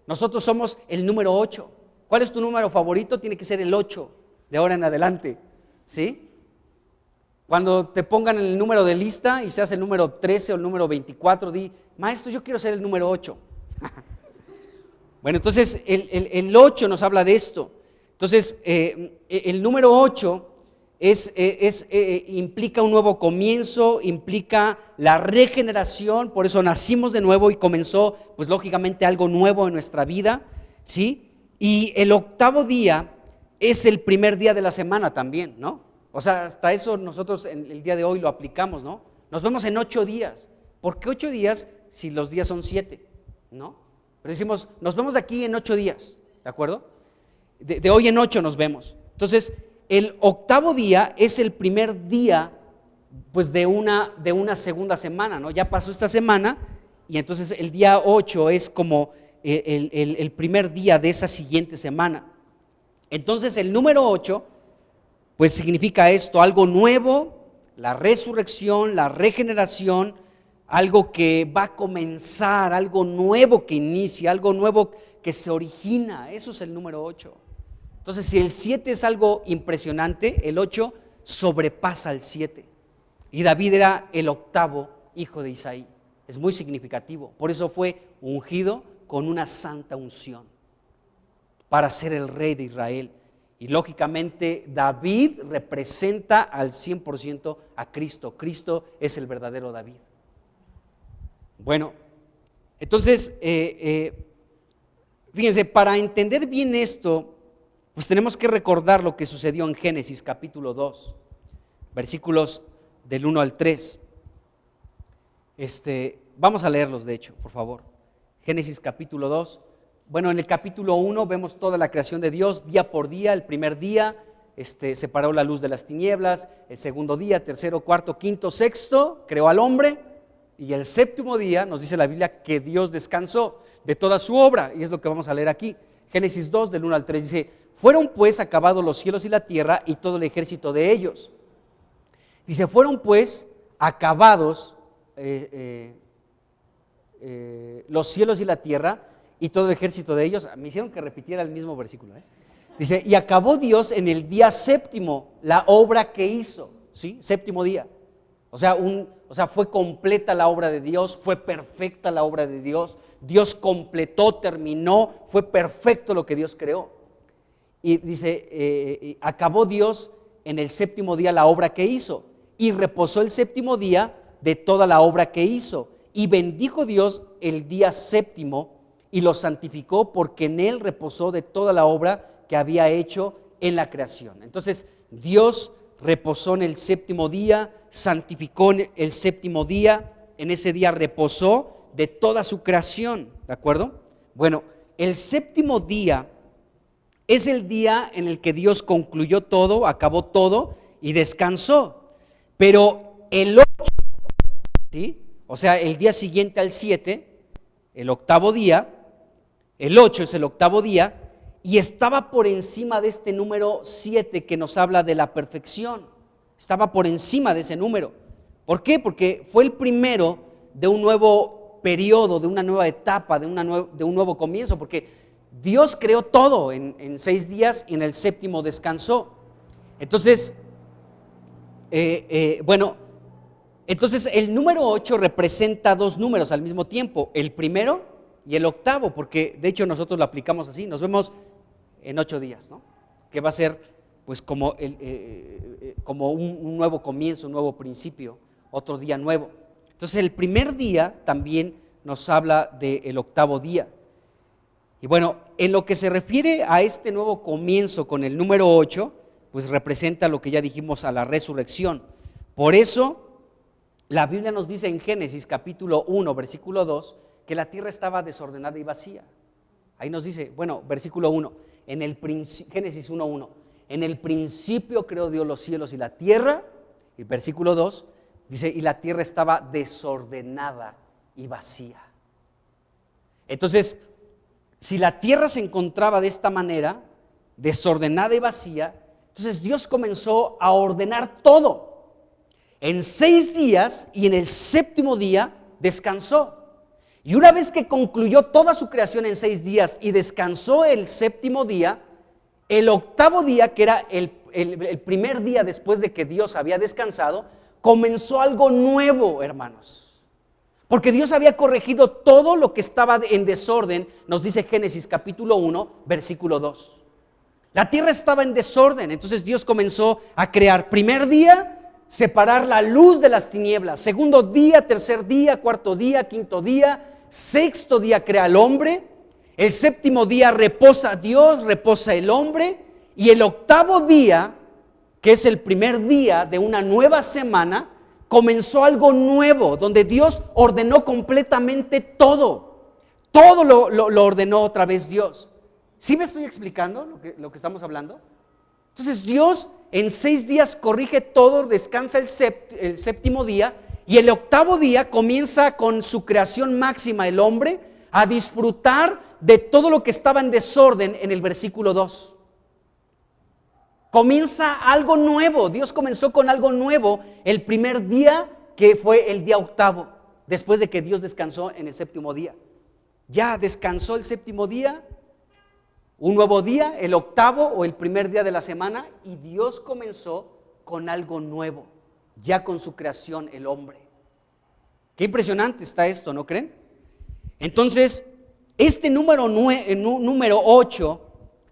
Nosotros somos el número 8. ¿Cuál es tu número favorito? Tiene que ser el 8 de ahora en adelante. ¿Sí? Cuando te pongan el número de lista y seas el número 13 o el número 24, di, maestro, yo quiero ser el número 8. Bueno, entonces el 8 nos habla de esto. Entonces, el número 8 implica un nuevo comienzo, implica la regeneración, por eso nacimos de nuevo y comenzó, pues lógicamente, algo nuevo en nuestra vida, ¿sí? Y el octavo día es el primer día de la semana también, ¿no? O sea, hasta eso nosotros en el día de hoy lo aplicamos, ¿no? Nos vemos en 8 días. ¿Por qué 8 días si los días son 7? ¿No? Pero decimos, nos vemos de aquí en 8 días, ¿de acuerdo? De hoy en 8 nos vemos. Entonces, el octavo día es el primer día, pues, de una segunda semana, ¿no? Ya pasó esta semana y entonces el día 8 es como el primer día de esa siguiente semana. Entonces, el número 8, pues, significa esto, algo nuevo, la resurrección, la regeneración, algo que va a comenzar, algo nuevo que inicia, algo nuevo que se origina. Eso es el número 8. Entonces, si el 7 es algo impresionante, el 8 sobrepasa al 7. Y David era el octavo hijo de Isaí. Es muy significativo. Por eso fue ungido con una santa unción para ser el rey de Israel. Y lógicamente David representa al 100% a Cristo. Cristo es el verdadero David. Bueno, entonces, fíjense, para entender bien esto, pues tenemos que recordar lo que sucedió en Génesis capítulo 2, versículos del 1 al 3. Vamos a leerlos, de hecho, por favor. Génesis capítulo 2. Bueno, en el capítulo 1 vemos toda la creación de Dios, día por día. El primer día separó la luz de las tinieblas, el segundo día, tercero, cuarto, quinto, sexto, creó al hombre, y el séptimo día nos dice la Biblia que Dios descansó de toda su obra, y es lo que vamos a leer aquí. Génesis 2, del 1 al 3, dice: fueron pues acabados los cielos y la tierra y todo el ejército de ellos. Dice, fueron pues acabados los cielos y la tierra y todo el ejército de ellos. Me hicieron que repitiera el mismo versículo. Dice, y acabó Dios en el día séptimo la obra que hizo, ¿sí? Séptimo día. O sea, fue completa la obra de Dios, fue perfecta la obra de Dios. Dios completó, terminó, fue perfecto lo que Dios creó. Y dice, acabó Dios en el séptimo día la obra que hizo, y reposó el séptimo día de toda la obra que hizo. Y bendijo Dios el día séptimo y lo santificó, porque en él reposó de toda la obra que había hecho en la creación. Entonces, Dios reposó en el séptimo día, santificó en el séptimo día, en ese día reposó de toda su creación, ¿de acuerdo? Bueno, el séptimo día es el día en el que Dios concluyó todo, acabó todo y descansó. Pero el 8, ¿sí? O sea, el día siguiente al 7, el octavo día, el 8 es el octavo día, y estaba por encima de este número 7 que nos habla de la perfección. Estaba por encima de ese número. ¿Por qué? Porque fue el primero de un nuevo periodo, de una nueva etapa, de un nuevo comienzo, porque Dios creó todo en 6 días y en el séptimo descansó. Entonces, entonces el número 8 representa 2 números al mismo tiempo, el primero y el octavo, porque de hecho nosotros lo aplicamos así, nos vemos en 8 días, ¿no? Que va a ser pues como un nuevo comienzo, un nuevo principio, otro día nuevo. Entonces el primer día también nos habla del octavo día. Y bueno, en lo que se refiere a este nuevo comienzo con el número 8, pues representa lo que ya dijimos, a la resurrección. Por eso la Biblia nos dice en Génesis capítulo 1, versículo 2, que la tierra estaba desordenada y vacía. Ahí nos dice, bueno, versículo 1, Génesis 1:1, en el principio creó Dios los cielos y la tierra, y versículo 2 dice, y la tierra estaba desordenada y vacía. Entonces, si la tierra se encontraba de esta manera, desordenada y vacía, entonces Dios comenzó a ordenar todo. En 6 días y en el séptimo día descansó. Y una vez que concluyó toda su creación en 6 días y descansó el séptimo día, el octavo día, que era el primer día después de que Dios había descansado, comenzó algo nuevo, hermanos. Porque Dios había corregido todo lo que estaba en desorden, nos dice Génesis capítulo 1, versículo 2. La tierra estaba en desorden, entonces Dios comenzó a crear. Primer día, separar la luz de las tinieblas. Segundo día, tercer día, cuarto día, quinto día, sexto día crea al hombre. El séptimo día reposa Dios, reposa el hombre. Y el octavo día, que es el primer día de una nueva semana, comenzó algo nuevo, donde Dios ordenó completamente todo. Todo lo ordenó otra vez Dios. ¿Sí me estoy explicando lo que estamos hablando? Entonces Dios en 6 días corrige todo, descansa el séptimo día, y el octavo día comienza con su creación máxima, el hombre, a disfrutar de todo lo que estaba en desorden en el versículo 2. Comienza algo nuevo. Dios comenzó con algo nuevo el primer día, que fue el día octavo, después de que Dios descansó en el séptimo día. Ya descansó el séptimo día, un nuevo día, el octavo o el primer día de la semana, y Dios comenzó con algo nuevo, ya con su creación, el hombre. Qué impresionante está esto, ¿no creen? Entonces, este número 8,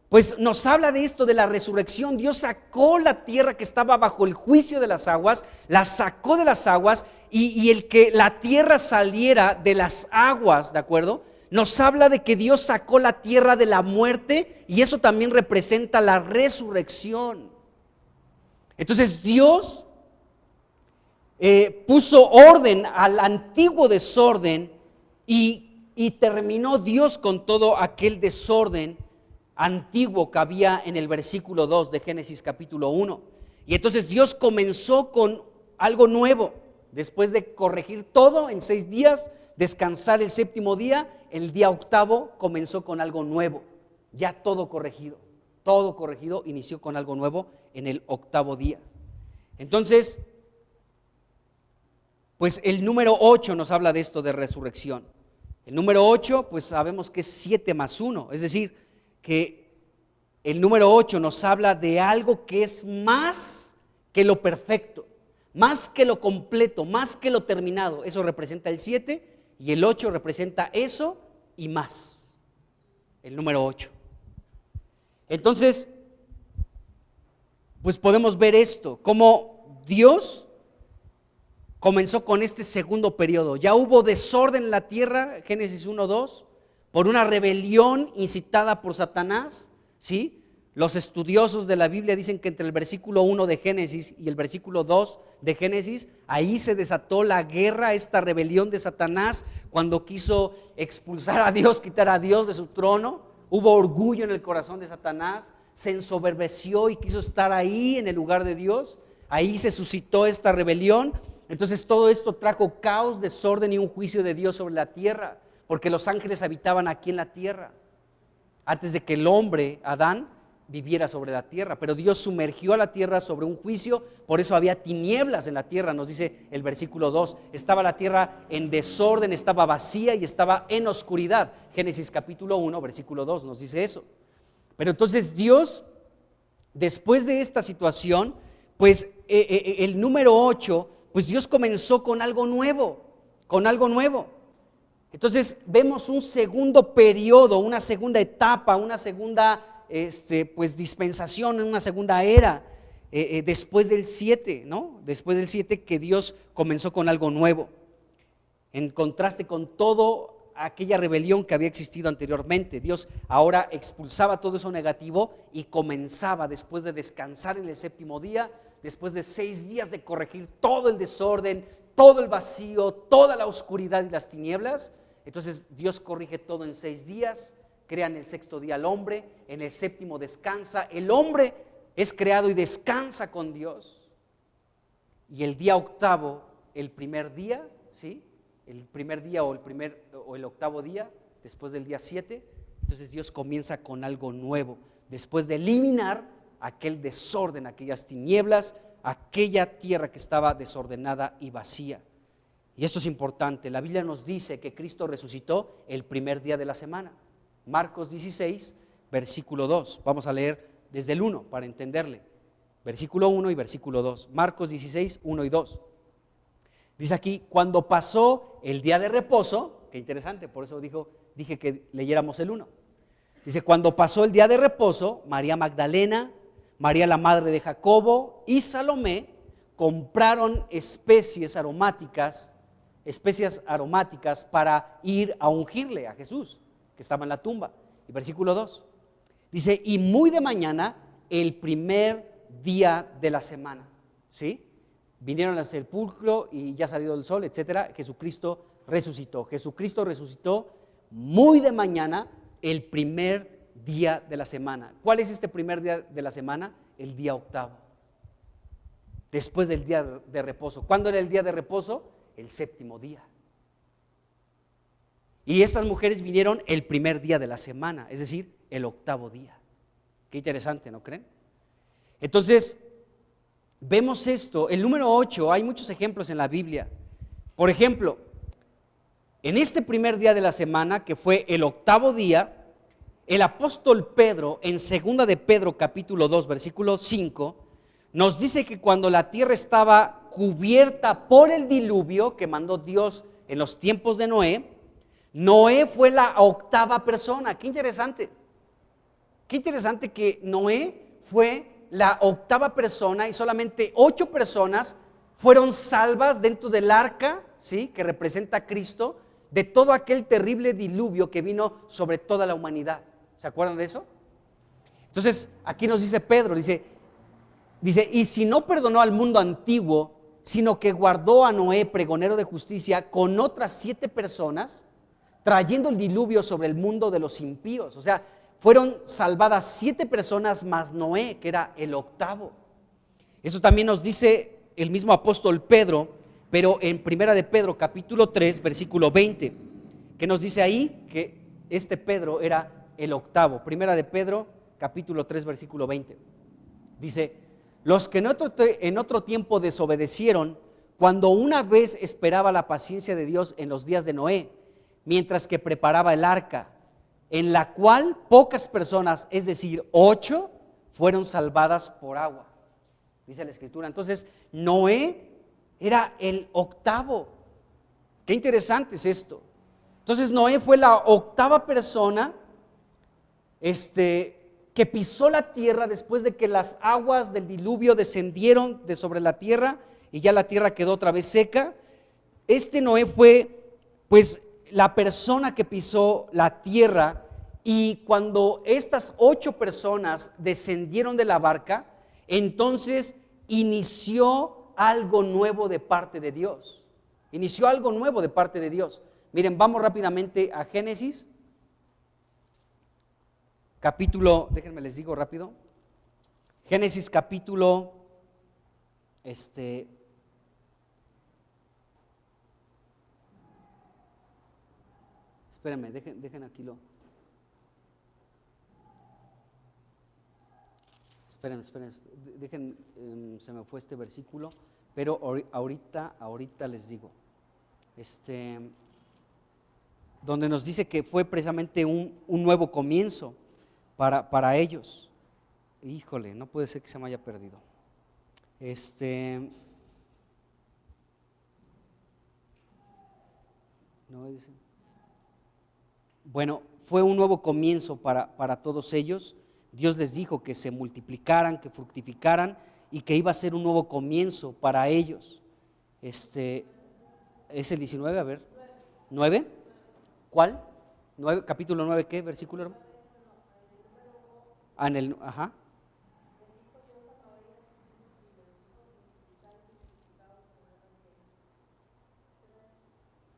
pues nos habla de esto, de la resurrección. Dios sacó la tierra que estaba bajo el juicio de las aguas, la sacó de las aguas, y el que la tierra saliera de las aguas, ¿de acuerdo?, nos habla de que Dios sacó la tierra de la muerte, y eso también representa la resurrección. Entonces Dios puso orden al antiguo desorden y terminó Dios con todo aquel desorden antiguo que había en el versículo 2 de Génesis capítulo 1. Y entonces Dios comenzó con algo nuevo. Después de corregir todo en 6 días, descansar el séptimo día, el día octavo comenzó con algo nuevo. Ya todo corregido, inició con algo nuevo en el octavo día. Entonces, pues el número 8 nos habla de esto de resurrección. El número 8, pues sabemos que es 7 más 1, es decir, que el número 8 nos habla de algo que es más que lo perfecto, más que lo completo, más que lo terminado. Eso representa el 7 y el 8 representa eso y más. El número 8. Entonces, pues podemos ver esto, cómo Dios comenzó con este segundo periodo. Ya hubo desorden en la tierra, Génesis 1:2, por una rebelión incitada por Satanás, ¿sí? Los estudiosos de la Biblia dicen que entre el versículo 1 de Génesis y el versículo 2 de Génesis, ahí se desató la guerra, esta rebelión de Satanás, cuando quiso expulsar a Dios, quitar a Dios de su trono. Hubo orgullo en el corazón de Satanás, se ensoberbeció y quiso estar ahí en el lugar de Dios. Ahí se suscitó esta rebelión. Entonces todo esto trajo caos, desorden y un juicio de Dios sobre la tierra, porque los ángeles habitaban aquí en la tierra, antes de que el hombre, Adán, viviera sobre la tierra. Pero Dios sumergió a la tierra sobre un juicio, por eso había tinieblas en la tierra, nos dice el versículo 2. Estaba la tierra en desorden, estaba vacía y estaba en oscuridad. Génesis capítulo 1, versículo 2 nos dice eso. Pero entonces Dios, después de esta situación, pues el número 8, pues Dios comenzó con algo nuevo, Entonces vemos un segundo periodo, una segunda etapa, una segunda pues dispensación, una segunda era, después del 7, ¿no? Después del 7 que Dios comenzó con algo nuevo, en contraste con toda aquella rebelión que había existido anteriormente. Dios ahora expulsaba todo eso negativo y comenzaba, después de descansar en el séptimo día, después de 6 días de corregir todo el desorden, todo el vacío, toda la oscuridad y las tinieblas. Entonces Dios corrige todo en 6 días, crea en el sexto día al hombre, en el séptimo descansa. El hombre es creado y descansa con Dios. Y el día octavo, el primer día, ¿sí? El primer día o el octavo día, después del día 7, entonces Dios comienza con algo nuevo, después de eliminar aquel desorden, aquellas tinieblas, aquella tierra que estaba desordenada y vacía. Y esto es importante, la Biblia nos dice que Cristo resucitó el primer día de la semana. Marcos 16, versículo 2. Vamos a leer desde el 1 para entenderle. Versículo 1 y versículo 2. Marcos 16, 1 y 2. Dice aquí, cuando pasó el día de reposo, qué interesante, por eso dije que leyéramos el 1. Dice, cuando pasó el día de reposo, María Magdalena, María la madre de Jacobo y Salomé compraron especias aromáticas para ir a ungirle a Jesús, que estaba en la tumba. Y versículo 2 dice, y muy de mañana, el primer día de la semana, ¿sí? Vinieron al sepulcro y ya salido el sol, etcétera. Jesucristo resucitó. Jesucristo resucitó muy de mañana, el primer día de la semana. ¿Cuál es este primer día de la semana? El día octavo, después del día de reposo. ¿Cuándo era el día de reposo? El séptimo día. Y estas mujeres vinieron el primer día de la semana, es decir, el octavo día. Qué interesante, ¿no creen? Entonces, vemos esto. El número 8, hay muchos ejemplos en la Biblia. Por ejemplo, en este primer día de la semana, que fue el octavo día, el apóstol Pedro, en 2 de Pedro capítulo 2, versículo 5, nos dice que cuando la tierra estaba cubierta por el diluvio que mandó Dios en los tiempos de Noé, Noé fue la octava persona. Qué interesante que Noé fue la octava persona y solamente 8 personas fueron salvas dentro del arca, ¿sí? Que representa a Cristo, de todo aquel terrible diluvio que vino sobre toda la humanidad. ¿Se acuerdan de eso? Entonces, aquí nos dice Pedro, dice, y si no perdonó al mundo antiguo sino que guardó a Noé, pregonero de justicia, con otras 7 personas, trayendo el diluvio sobre el mundo de los impíos. O sea, fueron salvadas 7 personas más Noé, que era el octavo. Eso también nos dice el mismo apóstol Pedro, pero en Primera de Pedro, capítulo 3, versículo 20, que nos dice ahí que este Pedro era el octavo. Primera de Pedro, capítulo 3, versículo 20. Dice: los que en otro tiempo desobedecieron, cuando una vez esperaba la paciencia de Dios en los días de Noé, mientras que preparaba el arca, en la cual pocas personas, es decir, 8, fueron salvadas por agua, dice la Escritura. Entonces, Noé era el octavo. Qué interesante es esto. Entonces, Noé fue la octava persona que pisó la tierra después de que las aguas del diluvio descendieron de sobre la tierra y ya la tierra quedó otra vez seca. Noé fue pues la persona que pisó la tierra, y cuando estas 8 personas descendieron de la barca, entonces inició algo nuevo de parte de Dios. Inició algo nuevo de parte de Dios. Miren, vamos rápidamente a Génesis. Capítulo, déjenme les digo rápido. Génesis capítulo, espérenme, dejen aquí espérenme, dejen, se me fue este versículo, pero ahorita les digo. Donde nos dice que fue precisamente un nuevo comienzo para ellos. Híjole, no puede ser que se me haya perdido. No, bueno, fue un nuevo comienzo para todos ellos. Dios les dijo que se multiplicaran, que fructificaran, y que iba a ser un nuevo comienzo para ellos. Es el 19, a ver, 9. ¿Cuál? 9, capítulo 9, ¿qué versículo? Ajá.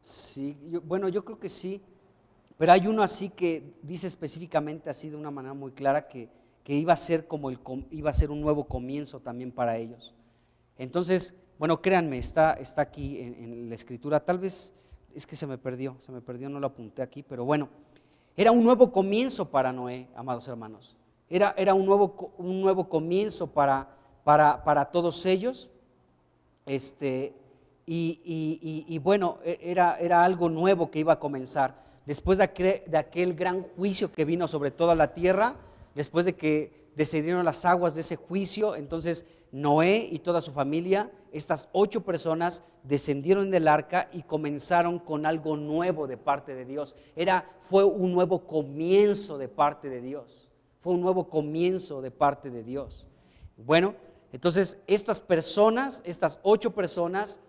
Sí, yo creo que sí, pero hay uno así que dice específicamente así de una manera muy clara que iba a ser iba a ser un nuevo comienzo también para ellos. Entonces, bueno, créanme, está aquí en la Escritura. Tal vez es que se me perdió, no lo apunté aquí, pero bueno, era un nuevo comienzo para Noé, amados hermanos. Era un nuevo comienzo para todos ellos. Y bueno, era algo nuevo que iba a comenzar. Después de aquel gran juicio que vino sobre toda la tierra, después de que descendieron las aguas de ese juicio, entonces Noé y toda su familia, estas 8 personas, descendieron del arca y comenzaron con algo nuevo de parte de Dios. Fue un nuevo comienzo de parte de Dios. Fue un nuevo comienzo de parte de Dios. Bueno, entonces estas 8 personas,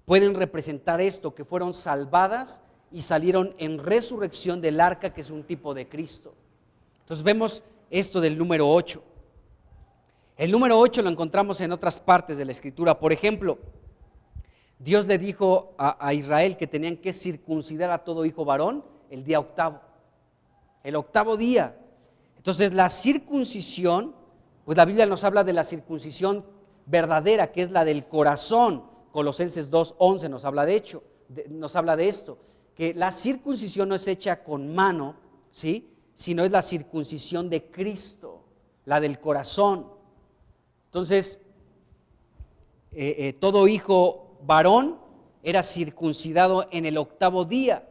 pueden representar esto, que fueron salvadas y salieron en resurrección del arca, que es un tipo de Cristo. Entonces vemos esto del número 8. El número 8 lo encontramos en otras partes de la Escritura. Por ejemplo, Dios le dijo a Israel que tenían que circuncidar a todo hijo varón el día octavo, el octavo día. Entonces la circuncisión, pues la Biblia nos habla de la circuncisión verdadera, que es la del corazón. Colosenses 2:11 nos habla de esto, que la circuncisión no es hecha con mano, ¿sí?, sino es la circuncisión de Cristo, la del corazón. Entonces, todo hijo varón era circuncidado en el octavo día.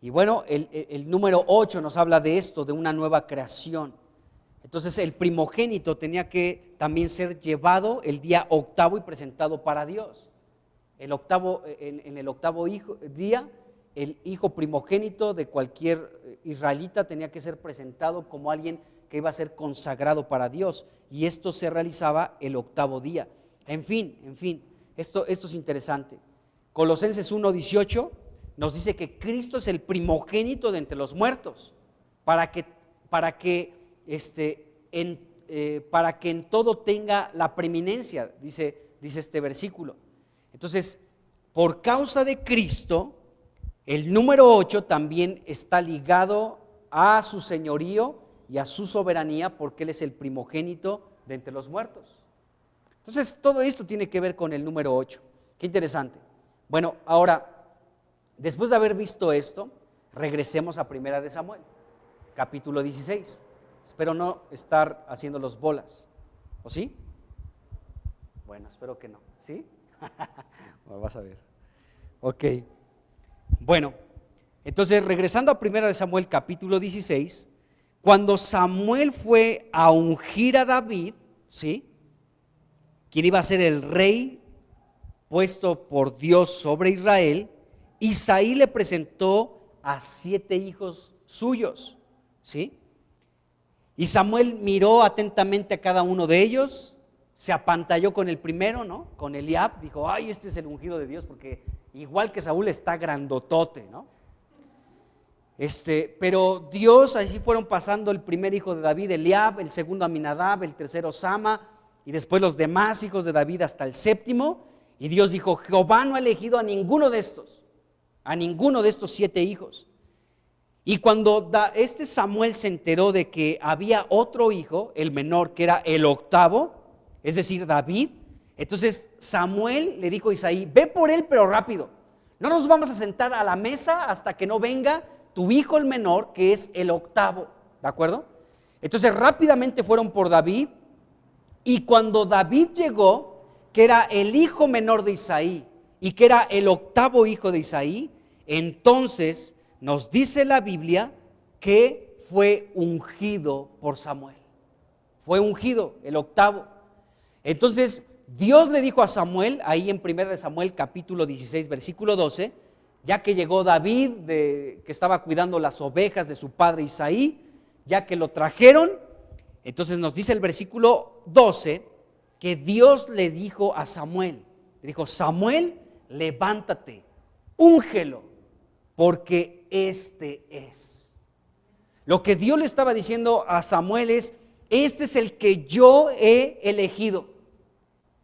Y bueno, el número 8 nos habla de esto, de una nueva creación. Entonces el primogénito tenía que también ser llevado el día octavo y presentado para Dios. En el octavo día, el hijo primogénito de cualquier israelita tenía que ser presentado como alguien que iba a ser consagrado para Dios, y esto se realizaba el octavo día. En fin, esto es interesante. Colosenses 1:18 nos dice que Cristo es el primogénito de entre los muertos, para que en todo tenga la preeminencia, dice dice este versículo. Entonces, por causa de Cristo, el número 8 también está ligado a su señorío y a su soberanía, porque Él es el primogénito de entre los muertos. Entonces, todo esto tiene que ver con el número 8. Qué interesante. Bueno, ahora, después de haber visto esto, regresemos a Primera de Samuel, capítulo 16. Espero no estar haciendo los bolas, ¿o sí? Bueno, espero que no, ¿sí? Bueno, vas a ver. Ok. Bueno, entonces regresando a Primera de Samuel, capítulo 16, cuando Samuel fue a ungir a David, ¿sí?, quien iba a ser el rey puesto por Dios sobre Israel, Isaí le presentó a 7 hijos suyos, ¿sí? Y Samuel miró atentamente a cada uno de ellos, se apantalló con el primero, ¿no?, con Eliab, dijo, ay, este es el ungido de Dios, porque igual que Saúl está grandotote, ¿no? Pero Dios, así fueron pasando el primer hijo de David, Eliab, el segundo Aminadab, el tercero Sama, y después los demás hijos de David hasta el séptimo, y Dios dijo, Jehová no ha elegido a ninguno de estos 7 hijos. Y cuando Samuel se enteró de que había otro hijo, el menor, que era el octavo, es decir, David, entonces Samuel le dijo a Isaí, ve por él pero rápido, no nos vamos a sentar a la mesa hasta que no venga tu hijo el menor, que es el octavo, ¿de acuerdo? Entonces rápidamente fueron por David, y cuando David llegó, que era el hijo menor de Isaí, y que era el octavo hijo de Isaí, entonces nos dice la Biblia que fue ungido por Samuel. Fue ungido, el octavo. Entonces Dios le dijo a Samuel, ahí en 1 Samuel capítulo 16, versículo 12, ya que llegó David, que estaba cuidando las ovejas de su padre Isaí, ya que lo trajeron, entonces nos dice el versículo 12, que Dios le dijo a Samuel, le dijo, Samuel, levántate, úngelo, porque este es. Lo que Dios le estaba diciendo a Samuel es, este es el que yo he elegido,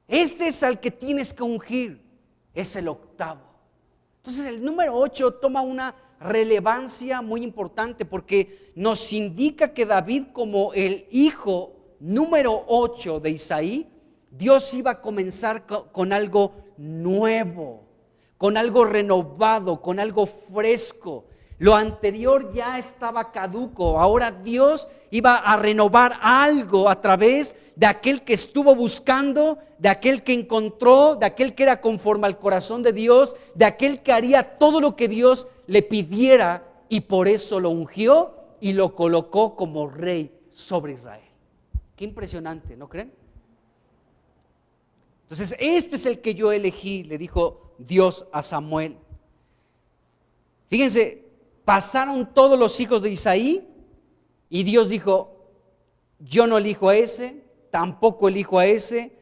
este es al que tienes que ungir, es el octavo. Entonces el número 8 toma una relevancia muy importante porque nos indica que David, como el hijo número 8 de Isaí, Dios iba a comenzar con algo nuevo, con algo renovado, con algo fresco. Lo anterior ya estaba caduco, ahora Dios iba a renovar algo a través de aquel que estuvo buscando, de aquel que encontró, de aquel que era conforme al corazón de Dios, de aquel que haría todo lo que Dios le pidiera, y por eso lo ungió y lo colocó como rey sobre Israel. Qué impresionante, ¿no creen? Entonces, este es el que yo elegí, le dijo Dios a Samuel. Fíjense, pasaron todos los hijos de Isaí y Dios dijo, yo no elijo a ese, tampoco elijo a ese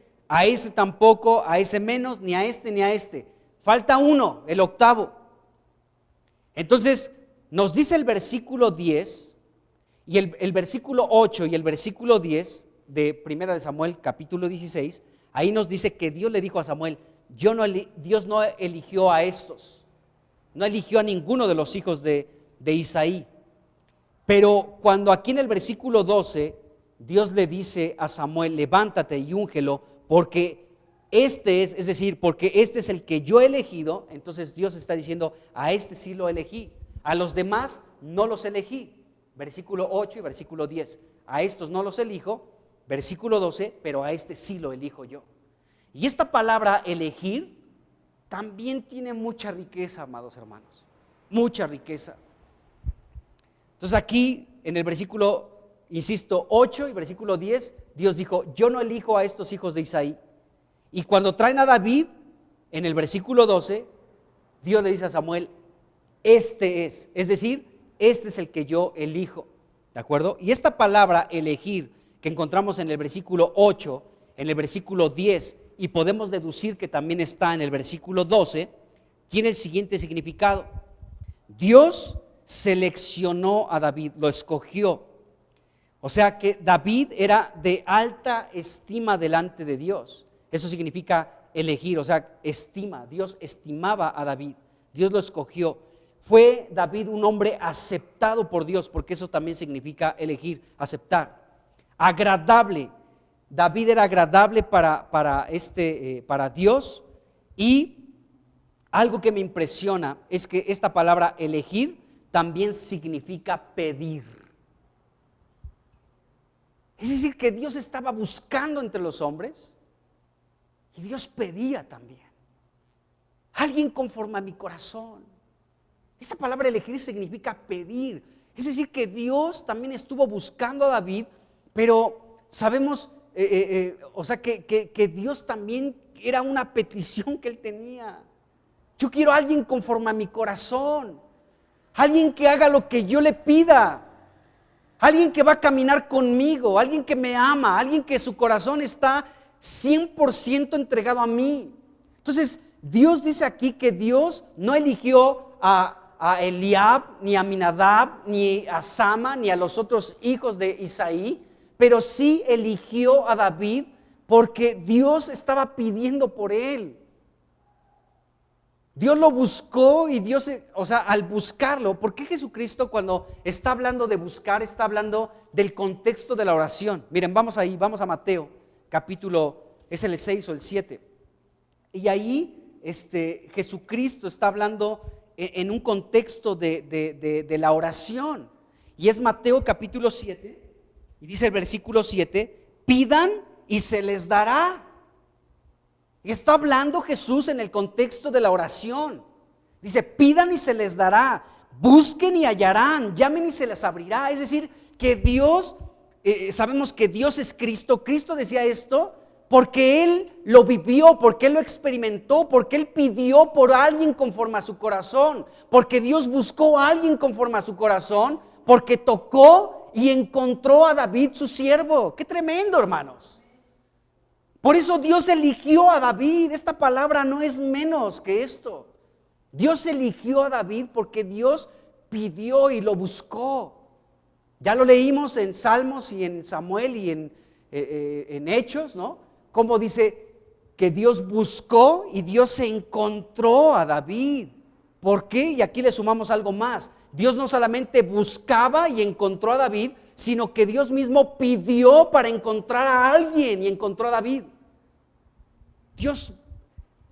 tampoco, a ese menos, ni a este ni a este. Falta uno, el octavo. Entonces, nos dice el versículo 10 y el versículo 8 y el versículo 10 de 1 Samuel capítulo 16, ahí nos dice que Dios le dijo a Samuel, Dios no eligió a estos, no eligió a ninguno de los hijos de Isaí. Pero cuando aquí en el versículo 12, Dios le dice a Samuel, levántate y úngelo, porque este es decir, porque este es el que yo he elegido, entonces Dios está diciendo, a este sí lo elegí, a los demás no los elegí. Versículo 8 y versículo 10, a estos no los elijo, versículo 12, pero a este sí lo elijo yo. Y esta palabra elegir también tiene mucha riqueza, amados hermanos, mucha riqueza. Entonces aquí en el versículo, insisto, 8 y versículo 10, Dios dijo, yo no elijo a estos hijos de Isaí. Y cuando traen a David, en el versículo 12, Dios le dice a Samuel, este es decir, este es el que yo elijo, ¿de acuerdo? Y esta palabra elegir que encontramos en el versículo 8, en el versículo 10, y podemos deducir que también está en el versículo 12, tiene el siguiente significado. Dios seleccionó a David, lo escogió. O sea que David era de alta estima delante de Dios. Eso significa elegir, o sea, estima. Dios estimaba a David, Dios lo escogió. Fue David un hombre aceptado por Dios, porque eso también significa elegir, aceptar. Agradable. David era agradable para Dios. Y algo que me impresiona es que esta palabra elegir también significa pedir. Es decir, que Dios estaba buscando entre los hombres y Dios pedía también. Alguien conforme a mi corazón. Esta palabra elegir significa pedir. Es decir, que Dios también estuvo buscando a David, pero sabemos, que Dios también era una petición que él tenía. Yo quiero a alguien conforme a mi corazón, alguien que haga lo que yo le pida, alguien que va a caminar conmigo, alguien que me ama, alguien que su corazón está 100% entregado a mí. Entonces, Dios dice aquí que Dios no eligió a Eliab, ni a Aminadab, ni a Sama, ni a los otros hijos de Isaí, pero sí eligió a David porque Dios estaba pidiendo por él. Dios lo buscó y Dios, al buscarlo, ¿por qué Jesucristo cuando está hablando de buscar está hablando del contexto de la oración? Miren, vamos a Mateo, capítulo, es el 6 o el 7. Y ahí Jesucristo está hablando en un contexto de la oración. Y es Mateo capítulo 7, y dice el versículo 7, pidan y se les dará. Y está hablando Jesús en el contexto de la oración. Dice, pidan y se les dará, busquen y hallarán, llamen y se les abrirá. Es decir, que Dios, sabemos que Dios es Cristo. Cristo decía esto porque Él lo vivió, porque Él lo experimentó, porque Él pidió por alguien conforme a su corazón, porque Dios buscó a alguien conforme a su corazón, porque tocó y encontró a David su siervo. ¡Qué tremendo, hermanos! Por eso Dios eligió a David. Esta palabra no es menos que esto. Dios eligió a David porque Dios pidió y lo buscó. Ya lo leímos en Salmos y en Samuel y en Hechos, ¿no? Como dice que Dios buscó y Dios encontró a David. ¿Por qué? Y aquí le sumamos algo más. Dios no solamente buscaba y encontró a David, sino que Dios mismo pidió para encontrar a alguien y encontró a David. Dios,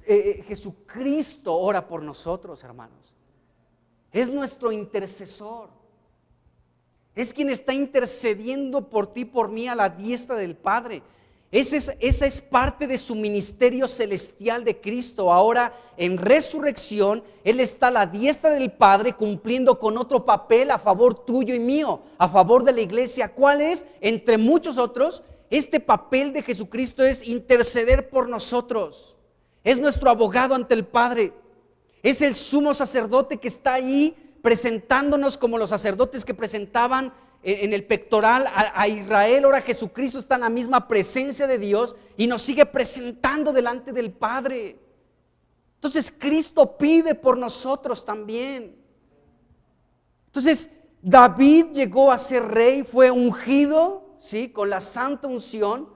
Jesucristo ora por nosotros, hermanos. Es nuestro intercesor. Es quien está intercediendo por ti y por mí a la diestra del Padre. Esa es parte de su ministerio celestial de Cristo. Ahora en resurrección, Él está a la diestra del Padre cumpliendo con otro papel a favor tuyo y mío, a favor de la iglesia. ¿Cuál es? Entre muchos otros, este papel de Jesucristo es interceder por nosotros. Es nuestro abogado ante el Padre. Es el sumo sacerdote que está ahí presentándonos como los sacerdotes que presentaban en el pectoral a Israel. Ahora Jesucristo está en la misma presencia de Dios y nos sigue presentando delante del Padre. Entonces Cristo pide por nosotros también. Entonces David llegó a ser rey, fue ungido, ¿sí?, con la santa unción,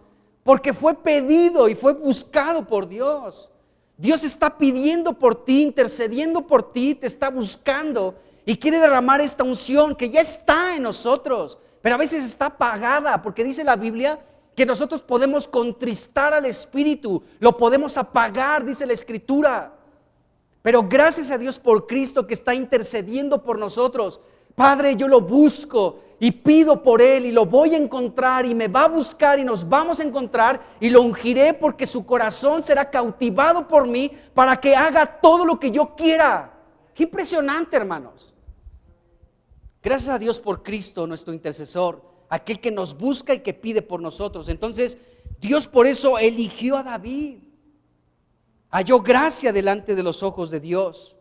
porque fue pedido y fue buscado por Dios. Dios está pidiendo por ti, intercediendo por ti, te está buscando y quiere derramar esta unción que ya está en nosotros, pero a veces está apagada, porque dice la Biblia que nosotros podemos contristar al Espíritu, lo podemos apagar, dice la Escritura. Pero gracias a Dios por Cristo que está intercediendo por nosotros. Padre, yo lo busco y pido por Él y lo voy a encontrar y me va a buscar y nos vamos a encontrar y lo ungiré porque su corazón será cautivado por mí para que haga todo lo que yo quiera. Qué impresionante, hermanos. Gracias a Dios por Cristo, nuestro intercesor, aquel que nos busca y que pide por nosotros. Entonces, Dios por eso eligió a David. Halló gracia delante de los ojos de Dios,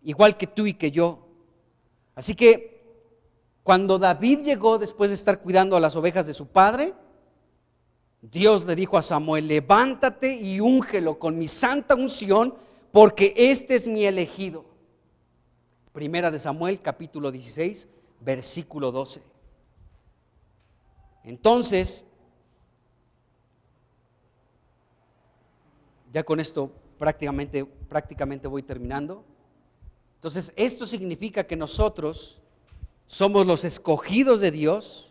igual que tú y que yo. Así que cuando David llegó después de estar cuidando a las ovejas de su padre, Dios le dijo a Samuel: levántate y úngelo con mi santa unción, porque este es mi elegido. Primera de Samuel, capítulo 16, versículo 12. Entonces, Ya con esto prácticamente voy terminando. Entonces, esto significa que nosotros somos los escogidos de Dios.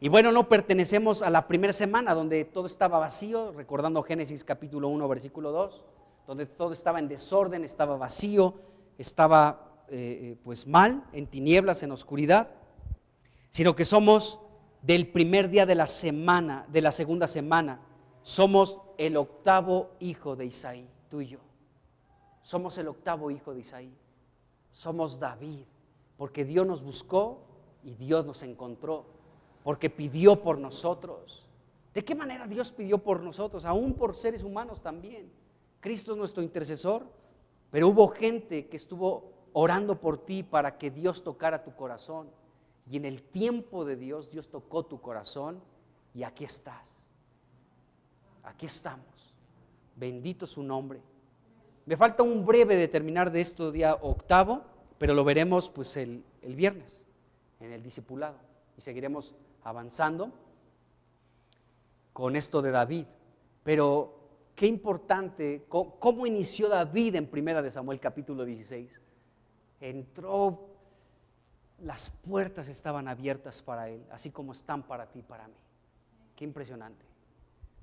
Y bueno, no pertenecemos a la primera semana donde todo estaba vacío, recordando Génesis capítulo 1, versículo 2, donde todo estaba en desorden, estaba vacío, estaba pues mal, en tinieblas, en oscuridad, sino que somos del primer día de la semana, de la segunda semana, somos el octavo hijo de Isaí, tú y yo. Somos el octavo hijo de Isaí, somos David, porque Dios nos buscó y Dios nos encontró. Porque pidió por nosotros. ¿De qué manera Dios pidió por nosotros? Aún por seres humanos también. Cristo es nuestro intercesor, pero hubo gente que estuvo orando por ti para que Dios tocara tu corazón. Y en el tiempo de Dios, Dios tocó tu corazón y aquí estás. Aquí estamos. Bendito su nombre. Me falta un breve de terminar de esto día octavo, pero lo veremos pues el viernes en el discipulado y seguiremos avanzando con esto de David. Pero qué importante, cómo inició David en 1 de Samuel capítulo 16. Entró, las puertas estaban abiertas para él, así como están para ti y para mí. Qué impresionante.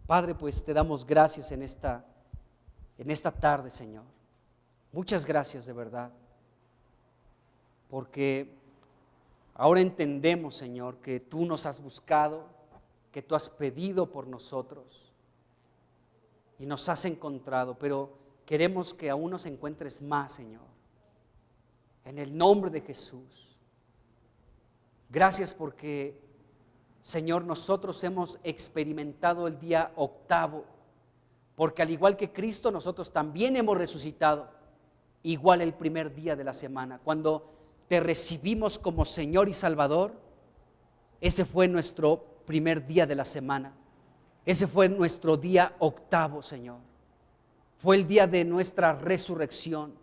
Padre, pues te damos gracias en esta tarde, Señor. Muchas gracias de verdad, porque ahora entendemos, Señor, que tú nos has buscado, que tú has pedido por nosotros y nos has encontrado, pero queremos que aún nos encuentres más, Señor, en el nombre de Jesús. Gracias porque, Señor, nosotros hemos experimentado el día octavo, porque al igual que Cristo, nosotros también hemos resucitado, igual el primer día de la semana, cuando te recibimos como Señor y Salvador. Ese fue nuestro primer día de la semana. Ese fue nuestro día octavo, Señor. Fue el día de nuestra resurrección.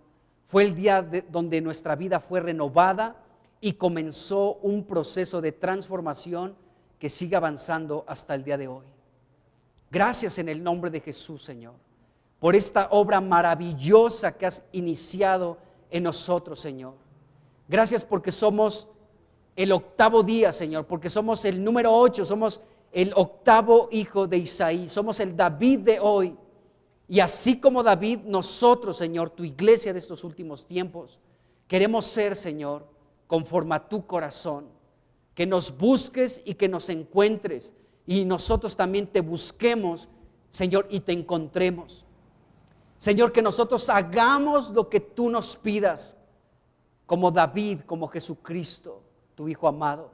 Fue el día donde nuestra vida fue renovada y comenzó un proceso de transformación que sigue avanzando hasta el día de hoy. Gracias en el nombre de Jesús, Señor, por esta obra maravillosa que has iniciado en nosotros, Señor. Gracias porque somos el octavo día, Señor, porque somos el número 8, somos el octavo hijo de Isaí, somos el David de hoy. Y así como David, nosotros, Señor, tu iglesia de estos últimos tiempos, queremos ser, Señor, conforme a tu corazón, que nos busques y que nos encuentres, y nosotros también te busquemos, Señor, y te encontremos. Señor, que nosotros hagamos lo que tú nos pidas, como David, como Jesucristo, tu Hijo amado.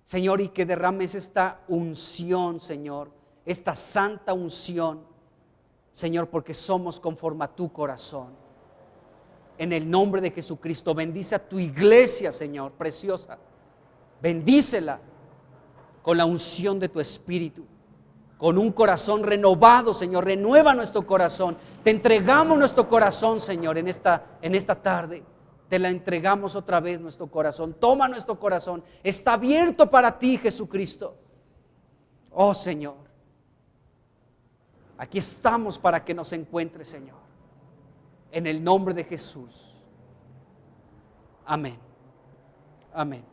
Señor, y que derrames esta unción, Señor, esta santa unción, Señor, porque somos conforme a tu corazón. En el nombre de Jesucristo, bendice a tu iglesia, Señor, preciosa. Bendícela con la unción de tu Espíritu, con un corazón renovado, Señor. Renueva nuestro corazón. Te entregamos nuestro corazón, Señor, en esta tarde. Te la entregamos otra vez nuestro corazón. Toma nuestro corazón. Está abierto para ti, Jesucristo. Oh, Señor. Aquí estamos para que nos encuentres, Señor. En el nombre de Jesús. Amén. Amén.